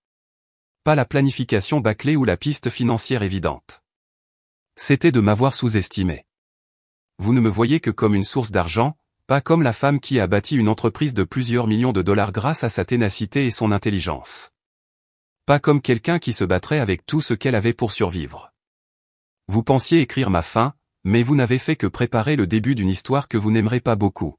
Pas la planification bâclée ou la piste financière évidente. C'était de m'avoir sous-estimé. Vous ne me voyez que comme une source d'argent, pas comme la femme qui a bâti une entreprise de plusieurs millions de dollars grâce à sa ténacité et son intelligence. Pas comme quelqu'un qui se battrait avec tout ce qu'elle avait pour survivre. Vous pensiez écrire ma fin, mais vous n'avez fait que préparer le début d'une histoire que vous n'aimerez pas beaucoup.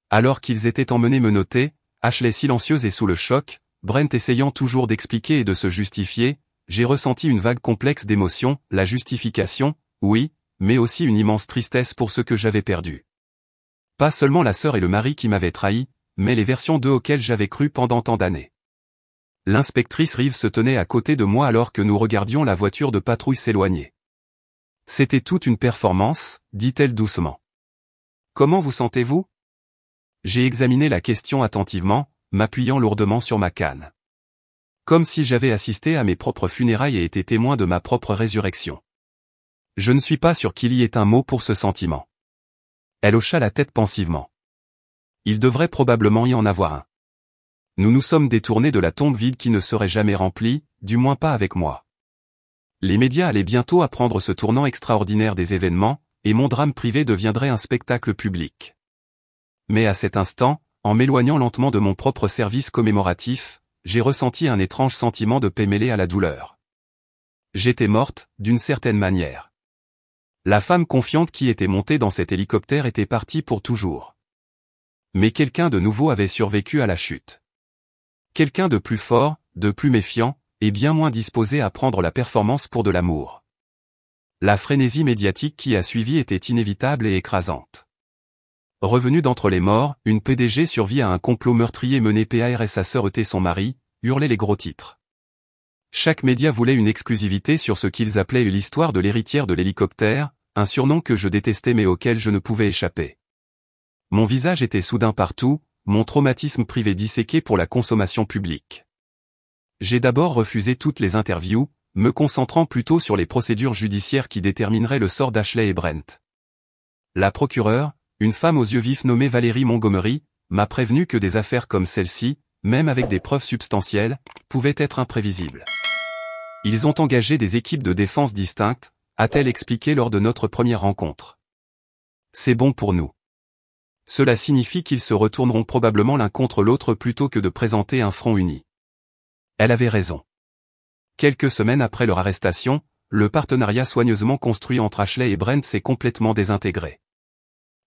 Alors qu'ils étaient emmenés menotter, Ashley silencieuse et sous le choc, Brent essayant toujours d'expliquer et de se justifier, j'ai ressenti une vague complexe d'émotions, la justification, oui, mais aussi une immense tristesse pour ce que j'avais perdu. Pas seulement la sœur et le mari qui m'avaient trahi, mais les versions d'eux auxquelles j'avais cru pendant tant d'années. L'inspectrice Reeves se tenait à côté de moi alors que nous regardions la voiture de patrouille s'éloigner. C'était toute une performance, dit-elle doucement. Comment vous sentez-vous? J'ai examiné la question attentivement, m'appuyant lourdement sur ma canne. Comme si j'avais assisté à mes propres funérailles et été témoin de ma propre résurrection. Je ne suis pas sûr qu'il y ait un mot pour ce sentiment. Elle hocha la tête pensivement. Il devrait probablement y en avoir un. Nous nous sommes détournés de la tombe vide qui ne serait jamais remplie, du moins pas avec moi. Les médias allaient bientôt apprendre ce tournant extraordinaire des événements, et mon drame privé deviendrait un spectacle public. Mais à cet instant, en m'éloignant lentement de mon propre service commémoratif, j'ai ressenti un étrange sentiment de paix mêlé à la douleur. J'étais morte, d'une certaine manière. La femme confiante qui était montée dans cet hélicoptère était partie pour toujours. Mais quelqu'un de nouveau avait survécu à la chute. Quelqu'un de plus fort, de plus méfiant, et bien moins disposé à prendre la performance pour de l'amour. La frénésie médiatique qui a suivi était inévitable et écrasante. Revenue d'entre les morts, une PDG survit à un complot meurtrier mené par et sa sœur était son mari, hurlaient les gros titres. Chaque média voulait une exclusivité sur ce qu'ils appelaient l'histoire de l'héritière de l'hélicoptère, un surnom que je détestais mais auquel je ne pouvais échapper. Mon visage était soudain partout, mon traumatisme privé disséqué pour la consommation publique. J'ai d'abord refusé toutes les interviews, me concentrant plutôt sur les procédures judiciaires qui détermineraient le sort d'Ashley et Brent. La procureure, une femme aux yeux vifs nommée Valérie Montgomery, m'a prévenu que des affaires comme celle-ci, même avec des preuves substantielles, pouvaient être imprévisibles. Ils ont engagé des équipes de défense distinctes, a-t-elle expliqué lors de notre première rencontre. C'est bon pour nous. Cela signifie qu'ils se retourneront probablement l'un contre l'autre plutôt que de présenter un front uni. Elle avait raison. Quelques semaines après leur arrestation, le partenariat soigneusement construit entre Ashley et Brent s'est complètement désintégré.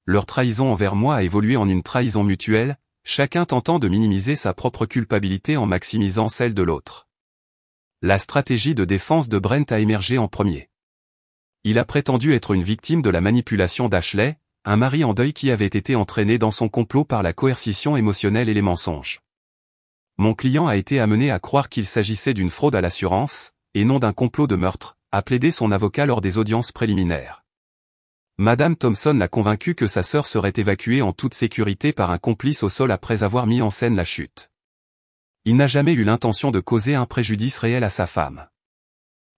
Leur trahison envers moi a évolué en une trahison mutuelle, chacun tentant de minimiser sa propre culpabilité en maximisant celle de l'autre. La stratégie de défense de Brent a émergé en premier. Il a prétendu être une victime de la manipulation d'Ashley, un mari en deuil qui avait été entraîné dans son complot par la coercition émotionnelle et les mensonges. Mon client a été amené à croire qu'il s'agissait d'une fraude à l'assurance, et non d'un complot de meurtre, a plaidé son avocat lors des audiences préliminaires. Madame Thompson l'a convaincu que sa sœur serait évacuée en toute sécurité par un complice au sol après avoir mis en scène la chute. Il n'a jamais eu l'intention de causer un préjudice réel à sa femme.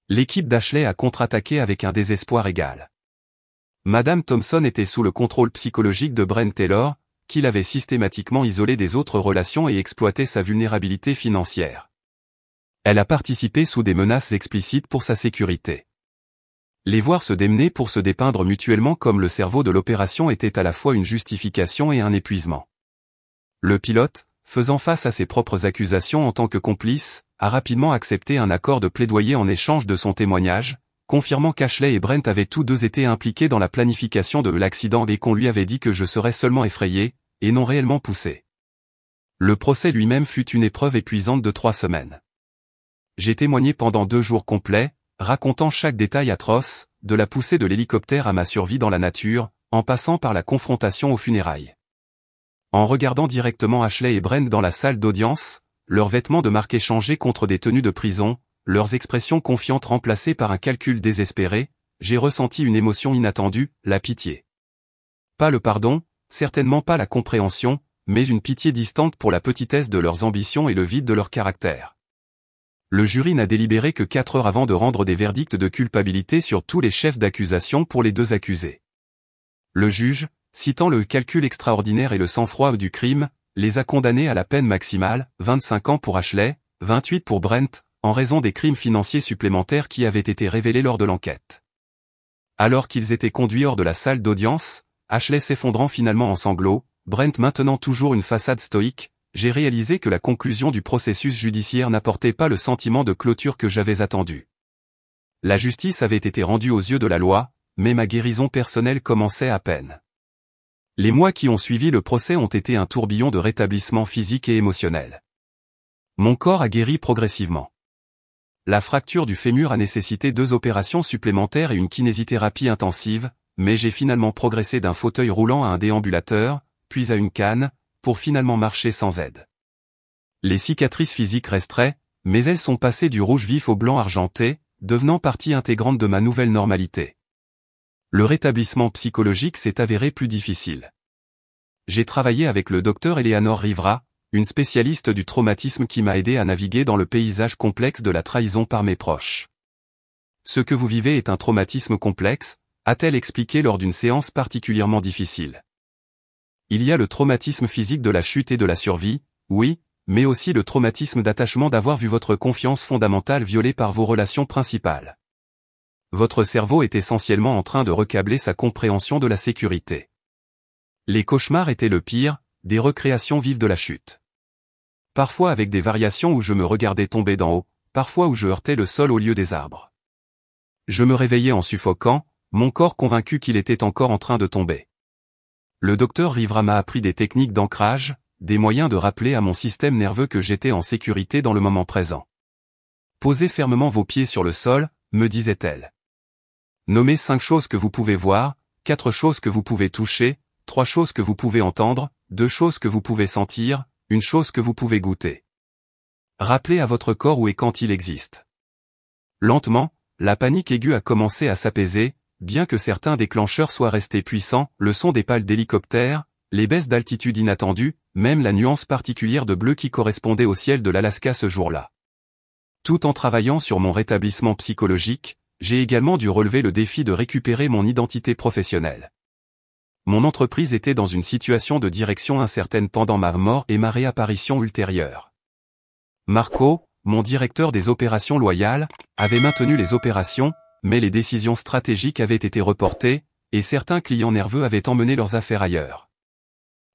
L'équipe d'Ashley a contre-attaqué avec un désespoir égal. Madame Thompson était sous le contrôle psychologique de Brent Taylor, qui l'avait systématiquement isolé des autres relations et exploitait sa vulnérabilité financière. Elle a participé sous des menaces explicites pour sa sécurité. Les voir se démener pour se dépeindre mutuellement comme le cerveau de l'opération était à la fois une justification et un épuisement. Le pilote, faisant face à ses propres accusations en tant que complice, a rapidement accepté un accord de plaidoyer en échange de son témoignage, confirmant qu'Ashley et Brent avaient tous deux été impliqués dans la planification de l'accident et qu'on lui avait dit que je serais seulement effrayé, et non réellement poussé. Le procès lui-même fut une épreuve épuisante de 3 semaines. J'ai témoigné pendant 2 jours complets, racontant chaque détail atroce, de la poussée de l'hélicoptère à ma survie dans la nature, en passant par la confrontation aux funérailles. En regardant directement Ashley et Brent dans la salle d'audience, leurs vêtements de marque échangés contre des tenues de prison, leurs expressions confiantes remplacées par un calcul désespéré, j'ai ressenti une émotion inattendue, la pitié. Pas le pardon, certainement pas la compréhension, mais une pitié distante pour la petitesse de leurs ambitions et le vide de leur caractère. Le jury n'a délibéré que 4 heures avant de rendre des verdicts de culpabilité sur tous les chefs d'accusation pour les 2 accusés. Le juge, citant le calcul extraordinaire et le sang-froid du crime, les a condamnés à la peine maximale, 25 ans pour Ashley, 28 pour Brent, en raison des crimes financiers supplémentaires qui avaient été révélés lors de l'enquête. Alors qu'ils étaient conduits hors de la salle d'audience, Ashley s'effondrant finalement en sanglots, Brent maintenant toujours une façade stoïque, j'ai réalisé que la conclusion du processus judiciaire n'apportait pas le sentiment de clôture que j'avais attendu. La justice avait été rendue aux yeux de la loi, mais ma guérison personnelle commençait à peine. Les mois qui ont suivi le procès ont été un tourbillon de rétablissement physique et émotionnel. Mon corps a guéri progressivement. La fracture du fémur a nécessité 2 opérations supplémentaires et une kinésithérapie intensive, mais j'ai finalement progressé d'un fauteuil roulant à un déambulateur, puis à une canne, pour finalement marcher sans aide. Les cicatrices physiques resteraient, mais elles sont passées du rouge vif au blanc argenté, devenant partie intégrante de ma nouvelle normalité. Le rétablissement psychologique s'est avéré plus difficile. J'ai travaillé avec le docteur Eleanor Rivera, une spécialiste du traumatisme qui m'a aidé à naviguer dans le paysage complexe de la trahison par mes proches. Ce que vous vivez est un traumatisme complexe, a-t-elle expliqué lors d'une séance particulièrement difficile. Il y a le traumatisme physique de la chute et de la survie, oui, mais aussi le traumatisme d'attachement d'avoir vu votre confiance fondamentale violée par vos relations principales. Votre cerveau est essentiellement en train de recabler sa compréhension de la sécurité. Les cauchemars étaient le pire, des recréations vives de la chute. Parfois avec des variations où je me regardais tomber d'en haut, parfois où je heurtais le sol au lieu des arbres. Je me réveillais en suffoquant, mon corps convaincu qu'il était encore en train de tomber. Le docteur Rivera m'a appris des techniques d'ancrage, des moyens de rappeler à mon système nerveux que j'étais en sécurité dans le moment présent. Posez fermement vos pieds sur le sol, me disait-elle. Nommez 5 choses que vous pouvez voir, 4 choses que vous pouvez toucher, 3 choses que vous pouvez entendre, 2 choses que vous pouvez sentir, 1 chose que vous pouvez goûter. Rappelez à votre corps où et quand il existe. Lentement, la panique aiguë a commencé à s'apaiser, bien que certains déclencheurs soient restés puissants, le son des pales d'hélicoptères, les baisses d'altitude inattendues, même la nuance particulière de bleu qui correspondait au ciel de l'Alaska ce jour-là. Tout en travaillant sur mon rétablissement psychologique, j'ai également dû relever le défi de récupérer mon identité professionnelle. Mon entreprise était dans une situation de direction incertaine pendant ma mort et ma réapparition ultérieure. Marco, mon directeur des opérations loyales, avait maintenu les opérations, mais les décisions stratégiques avaient été reportées, et certains clients nerveux avaient emmené leurs affaires ailleurs.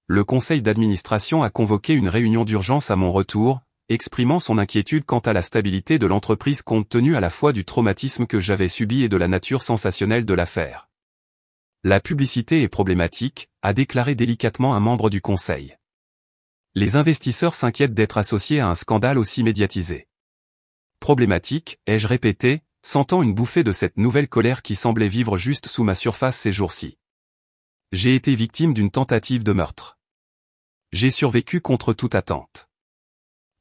Le conseil d'administration a convoqué une réunion d'urgence à mon retour, exprimant son inquiétude quant à la stabilité de l'entreprise compte tenu à la fois du traumatisme que j'avais subi et de la nature sensationnelle de l'affaire. La publicité est problématique, a déclaré délicatement un membre du conseil. Les investisseurs s'inquiètent d'être associés à un scandale aussi médiatisé. Problématique, ai-je répété, sentant une bouffée de cette nouvelle colère qui semblait vivre juste sous ma surface ces jours-ci. J'ai été victime d'une tentative de meurtre. J'ai survécu contre toute attente.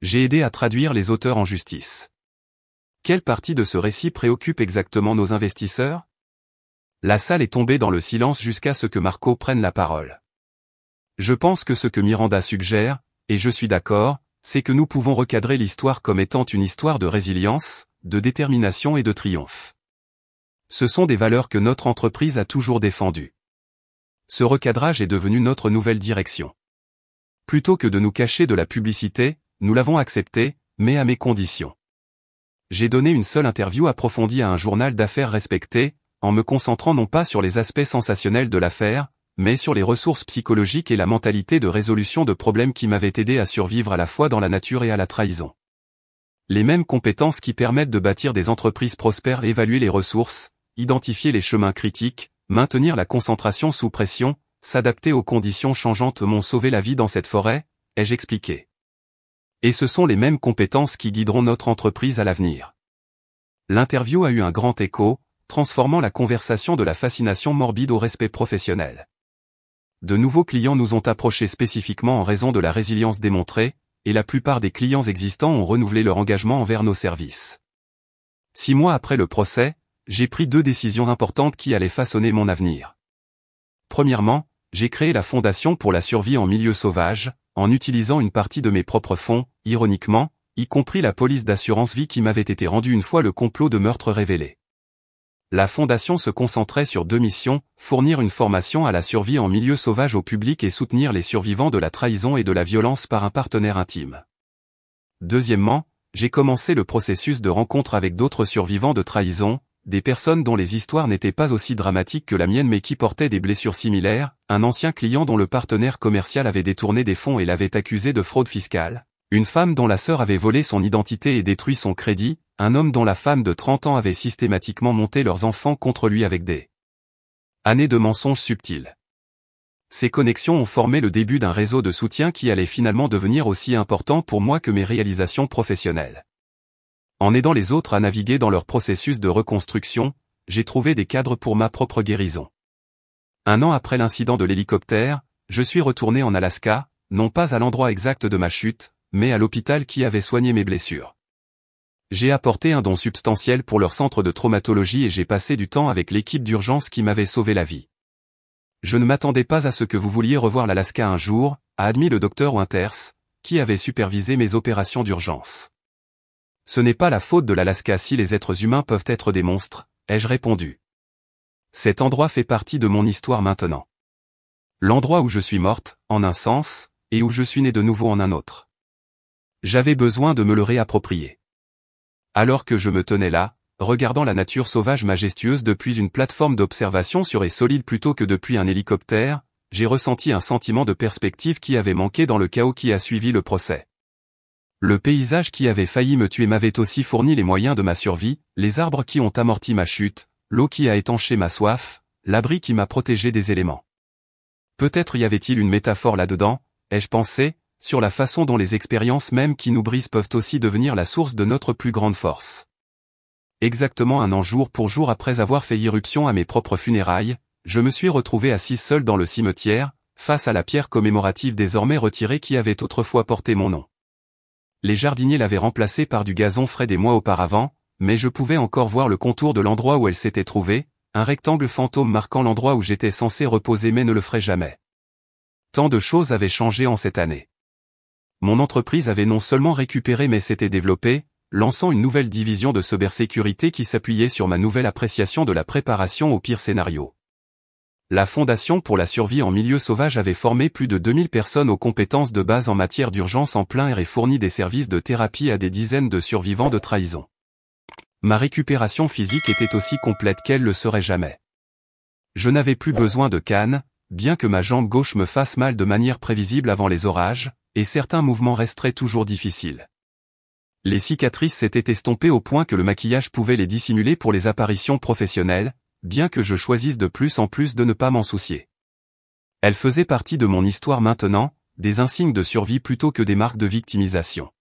J'ai aidé à traduire les auteurs en justice. Quelle partie de ce récit préoccupe exactement nos investisseurs? La salle est tombée dans le silence jusqu'à ce que Marco prenne la parole. Je pense que ce que Miranda suggère, et je suis d'accord, c'est que nous pouvons recadrer l'histoire comme étant une histoire de résilience, de détermination et de triomphe. Ce sont des valeurs que notre entreprise a toujours défendues. Ce recadrage est devenu notre nouvelle direction. Plutôt que de nous cacher de la publicité, nous l'avons accepté, mais à mes conditions. J'ai donné une seule interview approfondie à un journal d'affaires respecté, en me concentrant non pas sur les aspects sensationnels de l'affaire, mais sur les ressources psychologiques et la mentalité de résolution de problèmes qui m'avaient aidé à survivre à la fois dans la nature et à la trahison. Les mêmes compétences qui permettent de bâtir des entreprises prospères, évaluer les ressources, identifier les chemins critiques, maintenir la concentration sous pression, s'adapter aux conditions changeantes m'ont sauvé la vie dans cette forêt, ai-je expliqué. Et ce sont les mêmes compétences qui guideront notre entreprise à l'avenir. L'interview a eu un grand écho, transformant la conversation de la fascination morbide au respect professionnel. De nouveaux clients nous ont approchés spécifiquement en raison de la résilience démontrée, et la plupart des clients existants ont renouvelé leur engagement envers nos services. 6 mois après le procès, j'ai pris 2 décisions importantes qui allaient façonner mon avenir. Premièrement, j'ai créé la Fondation pour la survie en milieu sauvage, en utilisant une partie de mes propres fonds, ironiquement, y compris la police d'assurance vie qui m'avait été rendue une fois le complot de meurtre révélé. La Fondation se concentrait sur 2 missions, fournir une formation à la survie en milieu sauvage au public et soutenir les survivants de la trahison et de la violence par un partenaire intime. Deuxièmement, j'ai commencé le processus de rencontre avec d'autres survivants de trahison, des personnes dont les histoires n'étaient pas aussi dramatiques que la mienne mais qui portaient des blessures similaires, un ancien client dont le partenaire commercial avait détourné des fonds et l'avait accusé de fraude fiscale, une femme dont la sœur avait volé son identité et détruit son crédit, un homme dont la femme de 30 ans avait systématiquement monté leurs enfants contre lui avec des années de mensonges subtils. Ces connexions ont formé le début d'un réseau de soutien qui allait finalement devenir aussi important pour moi que mes réalisations professionnelles. En aidant les autres à naviguer dans leur processus de reconstruction, j'ai trouvé des cadres pour ma propre guérison. 1 an après l'incident de l'hélicoptère, je suis retourné en Alaska, non pas à l'endroit exact de ma chute, mais à l'hôpital qui avait soigné mes blessures. J'ai apporté un don substantiel pour leur centre de traumatologie et j'ai passé du temps avec l'équipe d'urgence qui m'avait sauvé la vie. Je ne m'attendais pas à ce que vous vouliez revoir l'Alaska un jour, a admis le docteur Winters, qui avait supervisé mes opérations d'urgence. Ce n'est pas la faute de l'Alaska si les êtres humains peuvent être des monstres, ai-je répondu. Cet endroit fait partie de mon histoire maintenant. L'endroit où je suis morte, en un sens, et où je suis né de nouveau en un autre. J'avais besoin de me le réapproprier. Alors que je me tenais là, regardant la nature sauvage majestueuse depuis une plateforme d'observation sûre et solide plutôt que depuis un hélicoptère, j'ai ressenti un sentiment de perspective qui avait manqué dans le chaos qui a suivi le procès. Le paysage qui avait failli me tuer m'avait aussi fourni les moyens de ma survie, les arbres qui ont amorti ma chute, l'eau qui a étanché ma soif, l'abri qui m'a protégé des éléments. Peut-être y avait-il une métaphore là-dedans, ai-je pensé, sur la façon dont les expériences même qui nous brisent peuvent aussi devenir la source de notre plus grande force. Exactement 1 an jour pour jour après avoir fait irruption à mes propres funérailles, je me suis retrouvé assis seul dans le cimetière, face à la pierre commémorative désormais retirée qui avait autrefois porté mon nom. Les jardiniers l'avaient remplacée par du gazon frais des mois auparavant, mais je pouvais encore voir le contour de l'endroit où elle s'était trouvée, un rectangle fantôme marquant l'endroit où j'étais censé reposer mais ne le ferait jamais. Tant de choses avaient changé en cette année. Mon entreprise avait non seulement récupéré mais s'était développée, lançant une nouvelle division de cybersécurité qui s'appuyait sur ma nouvelle appréciation de la préparation au pire scénario. La Fondation pour la survie en milieu sauvage avait formé plus de 2000 personnes aux compétences de base en matière d'urgence en plein air et fourni des services de thérapie à des dizaines de survivants de trahison. Ma récupération physique était aussi complète qu'elle le serait jamais. Je n'avais plus besoin de canne, bien que ma jambe gauche me fasse mal de manière prévisible avant les orages, et certains mouvements resteraient toujours difficiles. Les cicatrices s'étaient estompées au point que le maquillage pouvait les dissimuler pour les apparitions professionnelles, bien que je choisisse de plus en plus de ne pas m'en soucier. Elles faisaient partie de mon histoire maintenant, des insignes de survie plutôt que des marques de victimisation.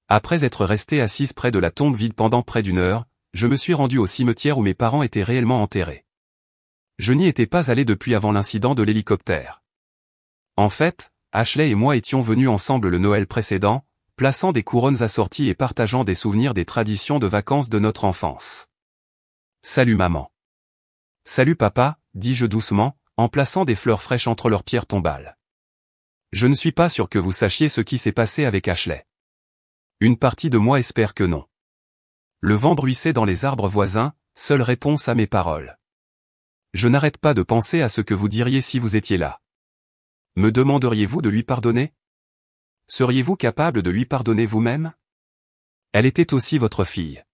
Après être resté assise près de la tombe vide pendant près d'une heure, je me suis rendu au cimetière où mes parents étaient réellement enterrés. Je n'y étais pas allé depuis avant l'incident de l'hélicoptère. En fait, Ashley et moi étions venus ensemble le Noël précédent, plaçant des couronnes assorties et partageant des souvenirs des traditions de vacances de notre enfance. « Salut maman. »« Salut papa », dis-je doucement, en plaçant des fleurs fraîches entre leurs pierres tombales. Je ne suis pas sûr que vous sachiez ce qui s'est passé avec Ashley. Une partie de moi espère que non. Le vent bruissait dans les arbres voisins, seule réponse à mes paroles. Je n'arrête pas de penser à ce que vous diriez si vous étiez là. Me demanderiez-vous de lui pardonner? Seriez-vous capable de lui pardonner vous-même? Elle était aussi votre fille.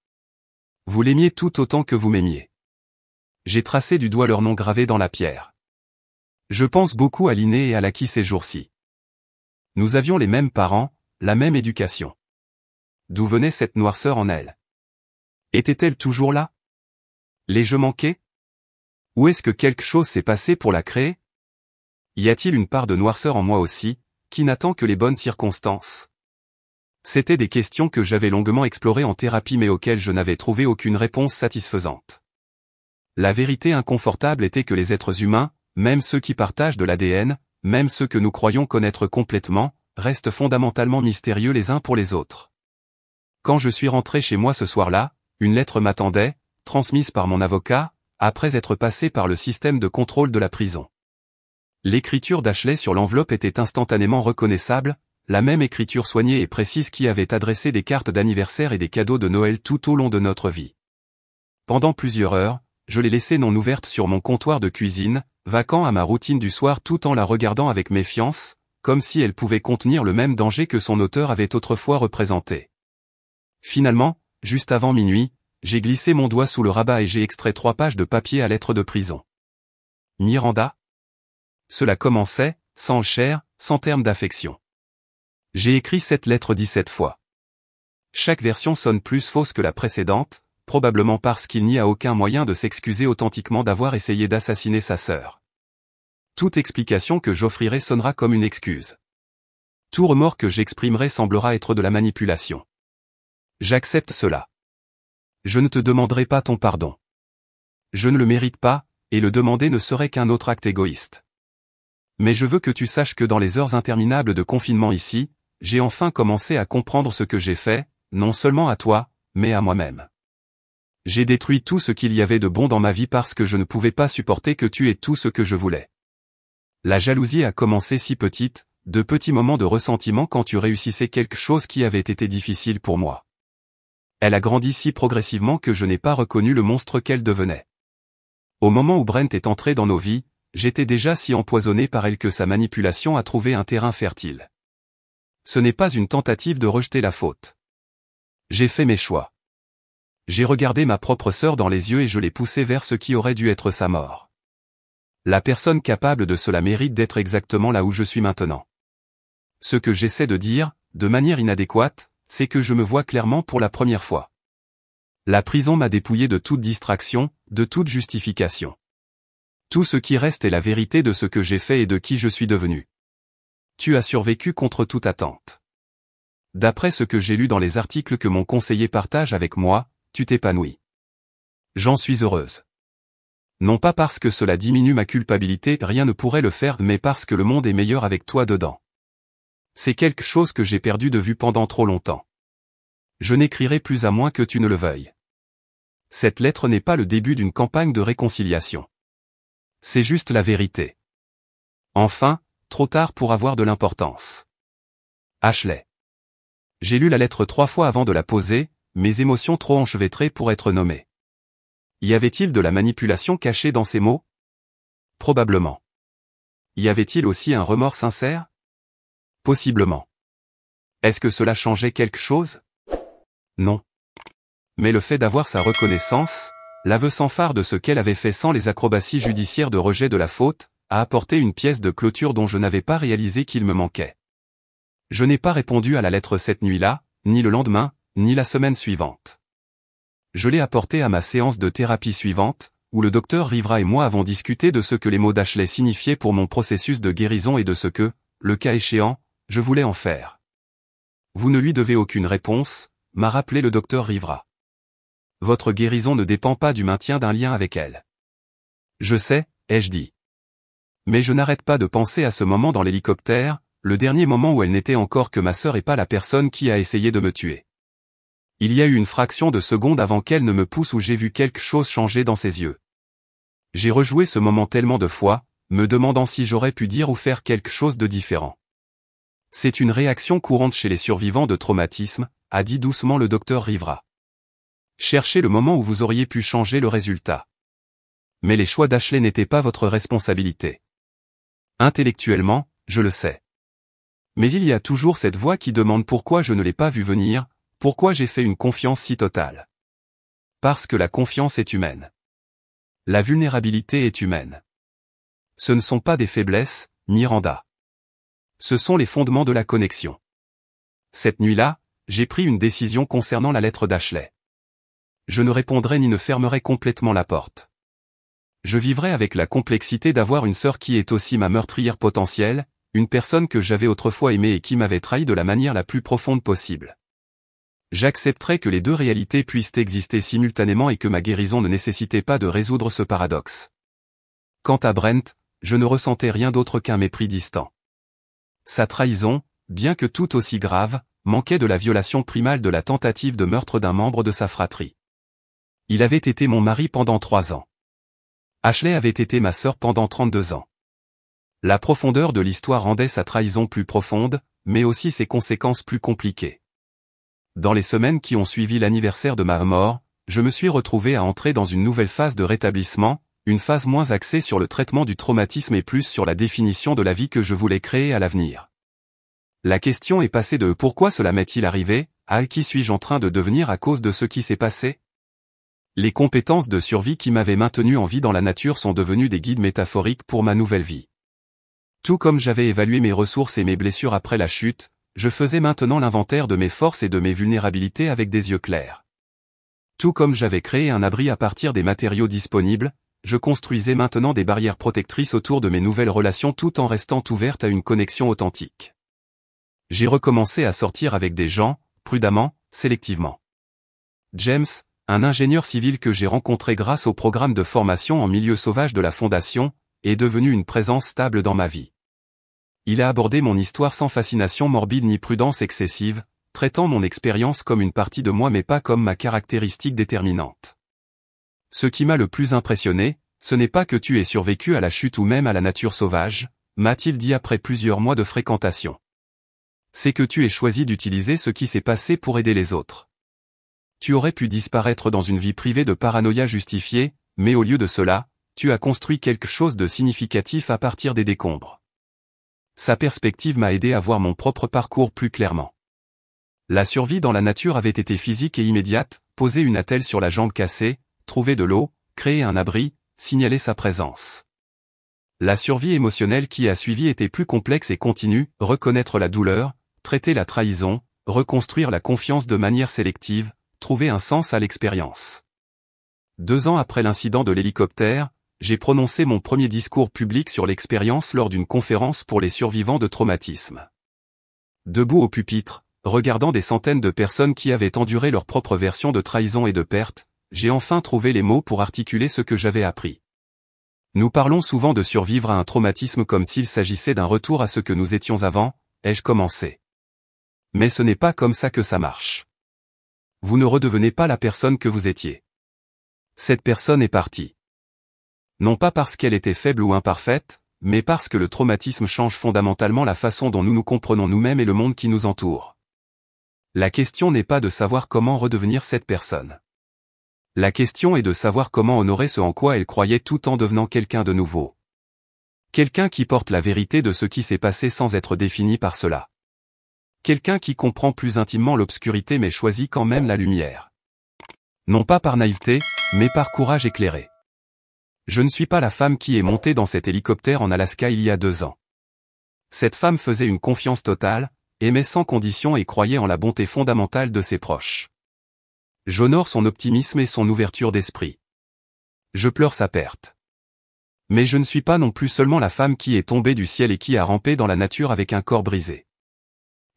Vous l'aimiez tout autant que vous m'aimiez. J'ai tracé du doigt leur nom gravé dans la pierre. Je pense beaucoup à Linné et à Laki ces jours-ci. Nous avions les mêmes parents, la même éducation. D'où venait cette noirceur en elle? Était-elle toujours là? L'ai-je manqué? Ou est-ce que quelque chose s'est passé pour la créer? Y a-t-il une part de noirceur en moi aussi, qui n'attend que les bonnes circonstances? C'étaient des questions que j'avais longuement explorées en thérapie mais auxquelles je n'avais trouvé aucune réponse satisfaisante. La vérité inconfortable était que les êtres humains, même ceux qui partagent de l'ADN, même ceux que nous croyons connaître complètement, restent fondamentalement mystérieux les uns pour les autres. Quand je suis rentré chez moi ce soir-là, une lettre m'attendait, transmise par mon avocat, après être passé par le système de contrôle de la prison. L'écriture d'Ashley sur l'enveloppe était instantanément reconnaissable, la même écriture soignée et précise qui avait adressé des cartes d'anniversaire et des cadeaux de Noël tout au long de notre vie. Pendant plusieurs heures, je l'ai laissée non ouverte sur mon comptoir de cuisine, vaquant à ma routine du soir tout en la regardant avec méfiance, comme si elle pouvait contenir le même danger que son auteur avait autrefois représenté. Finalement, juste avant minuit, j'ai glissé mon doigt sous le rabat et j'ai extrait 3 pages de papier à lettres de prison. Miranda. Cela commençait, sans chair, sans terme d'affection. J'ai écrit cette lettre 17 fois. Chaque version sonne plus fausse que la précédente, probablement parce qu'il n'y a aucun moyen de s'excuser authentiquement d'avoir essayé d'assassiner sa sœur. Toute explication que j'offrirai sonnera comme une excuse. Tout remords que j'exprimerai semblera être de la manipulation. J'accepte cela. Je ne te demanderai pas ton pardon. Je ne le mérite pas, et le demander ne serait qu'un autre acte égoïste. Mais je veux que tu saches que dans les heures interminables de confinement ici, j'ai enfin commencé à comprendre ce que j'ai fait, non seulement à toi, mais à moi-même. J'ai détruit tout ce qu'il y avait de bon dans ma vie parce que je ne pouvais pas supporter que tu aies tout ce que je voulais. La jalousie a commencé si petite, de petits moments de ressentiment quand tu réussissais quelque chose qui avait été difficile pour moi. Elle a grandi si progressivement que je n'ai pas reconnu le monstre qu'elle devenait. Au moment où Brent est entré dans nos vies, j'étais déjà si empoisonné par elle que sa manipulation a trouvé un terrain fertile. Ce n'est pas une tentative de rejeter la faute. J'ai fait mes choix. J'ai regardé ma propre sœur dans les yeux et je l'ai poussée vers ce qui aurait dû être sa mort. La personne capable de cela mérite d'être exactement là où je suis maintenant. Ce que j'essaie de dire, de manière inadéquate, c'est que je me vois clairement pour la première fois. La prison m'a dépouillé de toute distraction, de toute justification. Tout ce qui reste est la vérité de ce que j'ai fait et de qui je suis devenu. Tu as survécu contre toute attente. D'après ce que j'ai lu dans les articles que mon conseiller partage avec moi, tu t'épanouis. J'en suis heureuse. Non pas parce que cela diminue ma culpabilité, rien ne pourrait le faire, mais parce que le monde est meilleur avec toi dedans. C'est quelque chose que j'ai perdu de vue pendant trop longtemps. Je n'écrirai plus à moins que tu ne le veuilles. Cette lettre n'est pas le début d'une campagne de réconciliation. C'est juste la vérité. Enfin, trop tard pour avoir de l'importance. Ashley. J'ai lu la lettre 3 fois avant de la poser, mes émotions trop enchevêtrées pour être nommées. Y avait-il de la manipulation cachée dans ces mots? Probablement. Y avait-il aussi un remords sincère? Possiblement. Est-ce que cela changeait quelque chose? Non. Mais le fait d'avoir sa reconnaissance, l'aveu sans phare de ce qu'elle avait fait sans les acrobaties judiciaires de rejet de la faute, a apporté une pièce de clôture dont je n'avais pas réalisé qu'il me manquait. Je n'ai pas répondu à la lettre cette nuit-là, ni le lendemain, ni la semaine suivante. Je l'ai apporté à ma séance de thérapie suivante, où le docteur Rivera et moi avons discuté de ce que les mots d'Ashley signifiaient pour mon processus de guérison et de ce que, le cas échéant, je voulais en faire. Vous ne lui devez aucune réponse, m'a rappelé le docteur Rivera. Votre guérison ne dépend pas du maintien d'un lien avec elle. Je sais, ai-je dit. Mais je n'arrête pas de penser à ce moment dans l'hélicoptère, le dernier moment où elle n'était encore que ma sœur et pas la personne qui a essayé de me tuer. Il y a eu une fraction de seconde avant qu'elle ne me pousse où j'ai vu quelque chose changer dans ses yeux. J'ai rejoué ce moment tellement de fois, me demandant si j'aurais pu dire ou faire quelque chose de différent. C'est une réaction courante chez les survivants de traumatisme, a dit doucement le docteur Rivera. Cherchez le moment où vous auriez pu changer le résultat. Mais les choix d'Ashley n'étaient pas votre responsabilité. Intellectuellement, je le sais. Mais il y a toujours cette voix qui demande pourquoi je ne l'ai pas vu venir, pourquoi j'ai fait une confiance si totale. Parce que la confiance est humaine. La vulnérabilité est humaine. Ce ne sont pas des faiblesses, Miranda. Ce sont les fondements de la connexion. Cette nuit-là, j'ai pris une décision concernant la lettre d'Ashley. Je ne répondrai ni ne fermerai complètement la porte. Je vivrai avec la complexité d'avoir une sœur qui est aussi ma meurtrière potentielle, une personne que j'avais autrefois aimée et qui m'avait trahi de la manière la plus profonde possible. J'accepterai que les deux réalités puissent exister simultanément et que ma guérison ne nécessitait pas de résoudre ce paradoxe. Quant à Brent, je ne ressentais rien d'autre qu'un mépris distant. Sa trahison, bien que tout aussi grave, manquait de la violation primale de la tentative de meurtre d'un membre de sa fratrie. Il avait été mon mari pendant 3 ans. Ashley avait été ma sœur pendant 32 ans. La profondeur de l'histoire rendait sa trahison plus profonde, mais aussi ses conséquences plus compliquées. Dans les semaines qui ont suivi l'anniversaire de ma mort, je me suis retrouvé à entrer dans une nouvelle phase de rétablissement, une phase moins axée sur le traitement du traumatisme et plus sur la définition de la vie que je voulais créer à l'avenir. La question est passée de pourquoi cela m'est-il arrivé, à qui suis-je en train de devenir à cause de ce qui s'est passé? Les compétences de survie qui m'avaient maintenu en vie dans la nature sont devenues des guides métaphoriques pour ma nouvelle vie. Tout comme j'avais évalué mes ressources et mes blessures après la chute, je faisais maintenant l'inventaire de mes forces et de mes vulnérabilités avec des yeux clairs. Tout comme j'avais créé un abri à partir des matériaux disponibles, je construisais maintenant des barrières protectrices autour de mes nouvelles relations tout en restant ouverte à une connexion authentique. J'ai recommencé à sortir avec des gens, prudemment, sélectivement. James, un ingénieur civil que j'ai rencontré grâce au programme de formation en milieu sauvage de la Fondation, est devenu une présence stable dans ma vie. Il a abordé mon histoire sans fascination morbide ni prudence excessive, traitant mon expérience comme une partie de moi mais pas comme ma caractéristique déterminante. Ce qui m'a le plus impressionné, ce n'est pas que tu aies survécu à la chute ou même à la nature sauvage, m'a-t-il dit après plusieurs mois de fréquentation. C'est que tu aies choisi d'utiliser ce qui s'est passé pour aider les autres. Tu aurais pu disparaître dans une vie privée de paranoïa justifiée, mais au lieu de cela, tu as construit quelque chose de significatif à partir des décombres. Sa perspective m'a aidé à voir mon propre parcours plus clairement. La survie dans la nature avait été physique et immédiate, poser une attelle sur la jambe cassée, trouver de l'eau, créer un abri, signaler sa présence. La survie émotionnelle qui a suivi était plus complexe et continue, reconnaître la douleur, traiter la trahison, reconstruire la confiance de manière sélective, trouver un sens à l'expérience. 2 ans après l'incident de l'hélicoptère, j'ai prononcé mon premier discours public sur l'expérience lors d'une conférence pour les survivants de traumatisme. Debout au pupitre, regardant des centaines de personnes qui avaient enduré leur propre version de trahison et de perte, j'ai enfin trouvé les mots pour articuler ce que j'avais appris. Nous parlons souvent de survivre à un traumatisme comme s'il s'agissait d'un retour à ce que nous étions avant, ai-je commencé. Mais ce n'est pas comme ça que ça marche. Vous ne redevenez pas la personne que vous étiez. Cette personne est partie. Non pas parce qu'elle était faible ou imparfaite, mais parce que le traumatisme change fondamentalement la façon dont nous nous comprenons nous-mêmes et le monde qui nous entoure. La question n'est pas de savoir comment redevenir cette personne. La question est de savoir comment honorer ce en quoi elle croyait tout en devenant quelqu'un de nouveau. Quelqu'un qui porte la vérité de ce qui s'est passé sans être défini par cela. Quelqu'un qui comprend plus intimement l'obscurité mais choisit quand même la lumière. Non pas par naïveté, mais par courage éclairé. Je ne suis pas la femme qui est montée dans cet hélicoptère en Alaska il y a 2 ans. Cette femme faisait une confiance totale, aimait sans condition et croyait en la bonté fondamentale de ses proches. J'honore son optimisme et son ouverture d'esprit. Je pleure sa perte. Mais je ne suis pas non plus seulement la femme qui est tombée du ciel et qui a rampé dans la nature avec un corps brisé.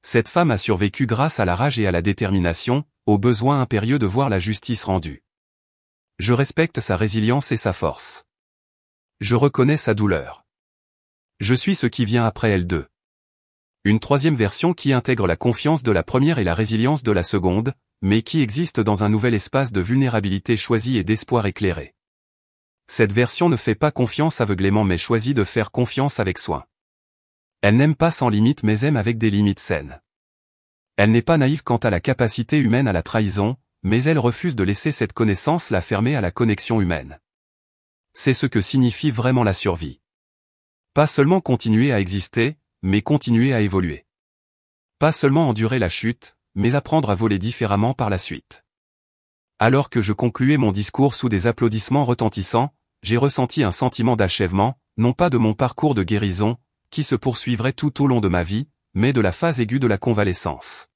Cette femme a survécu grâce à la rage et à la détermination, au besoin impérieux de voir la justice rendue. Je respecte sa résilience et sa force. Je reconnais sa douleur. Je suis ce qui vient après elle d'eux. Une troisième version qui intègre la confiance de la première et la résilience de la seconde, mais qui existe dans un nouvel espace de vulnérabilité choisi et d'espoir éclairé. Cette version ne fait pas confiance aveuglément mais choisit de faire confiance avec soin. Elle n'aime pas sans limite mais aime avec des limites saines. Elle n'est pas naïve quant à la capacité humaine à la trahison, mais elle refuse de laisser cette connaissance la fermer à la connexion humaine. C'est ce que signifie vraiment la survie. Pas seulement continuer à exister, mais continuer à évoluer. Pas seulement endurer la chute, mais apprendre à voler différemment par la suite. Alors que je concluais mon discours sous des applaudissements retentissants, j'ai ressenti un sentiment d'achèvement, non pas de mon parcours de guérison, qui se poursuivrait tout au long de ma vie, mais de la phase aiguë de la convalescence.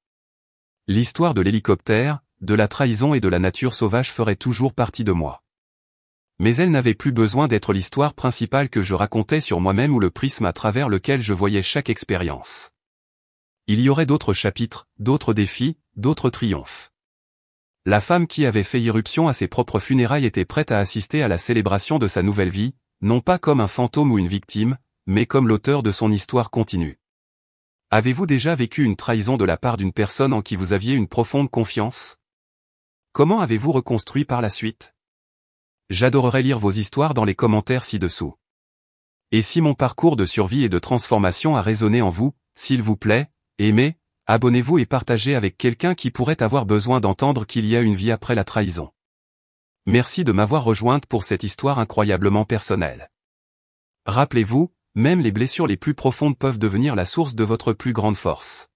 L'histoire de l'hélicoptère, de la trahison et de la nature sauvage ferait toujours partie de moi. Mais elle n'avait plus besoin d'être l'histoire principale que je racontais sur moi-même ou le prisme à travers lequel je voyais chaque expérience. Il y aurait d'autres chapitres, d'autres défis, d'autres triomphes. La femme qui avait fait irruption à ses propres funérailles était prête à assister à la célébration de sa nouvelle vie, non pas comme un fantôme ou une victime, mais comme l'auteur de son histoire continue. Avez-vous déjà vécu une trahison de la part d'une personne en qui vous aviez une profonde confiance? Comment avez-vous reconstruit par la suite? J'adorerais lire vos histoires dans les commentaires ci-dessous. Et si mon parcours de survie et de transformation a résonné en vous, s'il vous plaît, aimez, abonnez-vous et partagez avec quelqu'un qui pourrait avoir besoin d'entendre qu'il y a une vie après la trahison. Merci de m'avoir rejointe pour cette histoire incroyablement personnelle. Rappelez-vous, même les blessures les plus profondes peuvent devenir la source de votre plus grande force.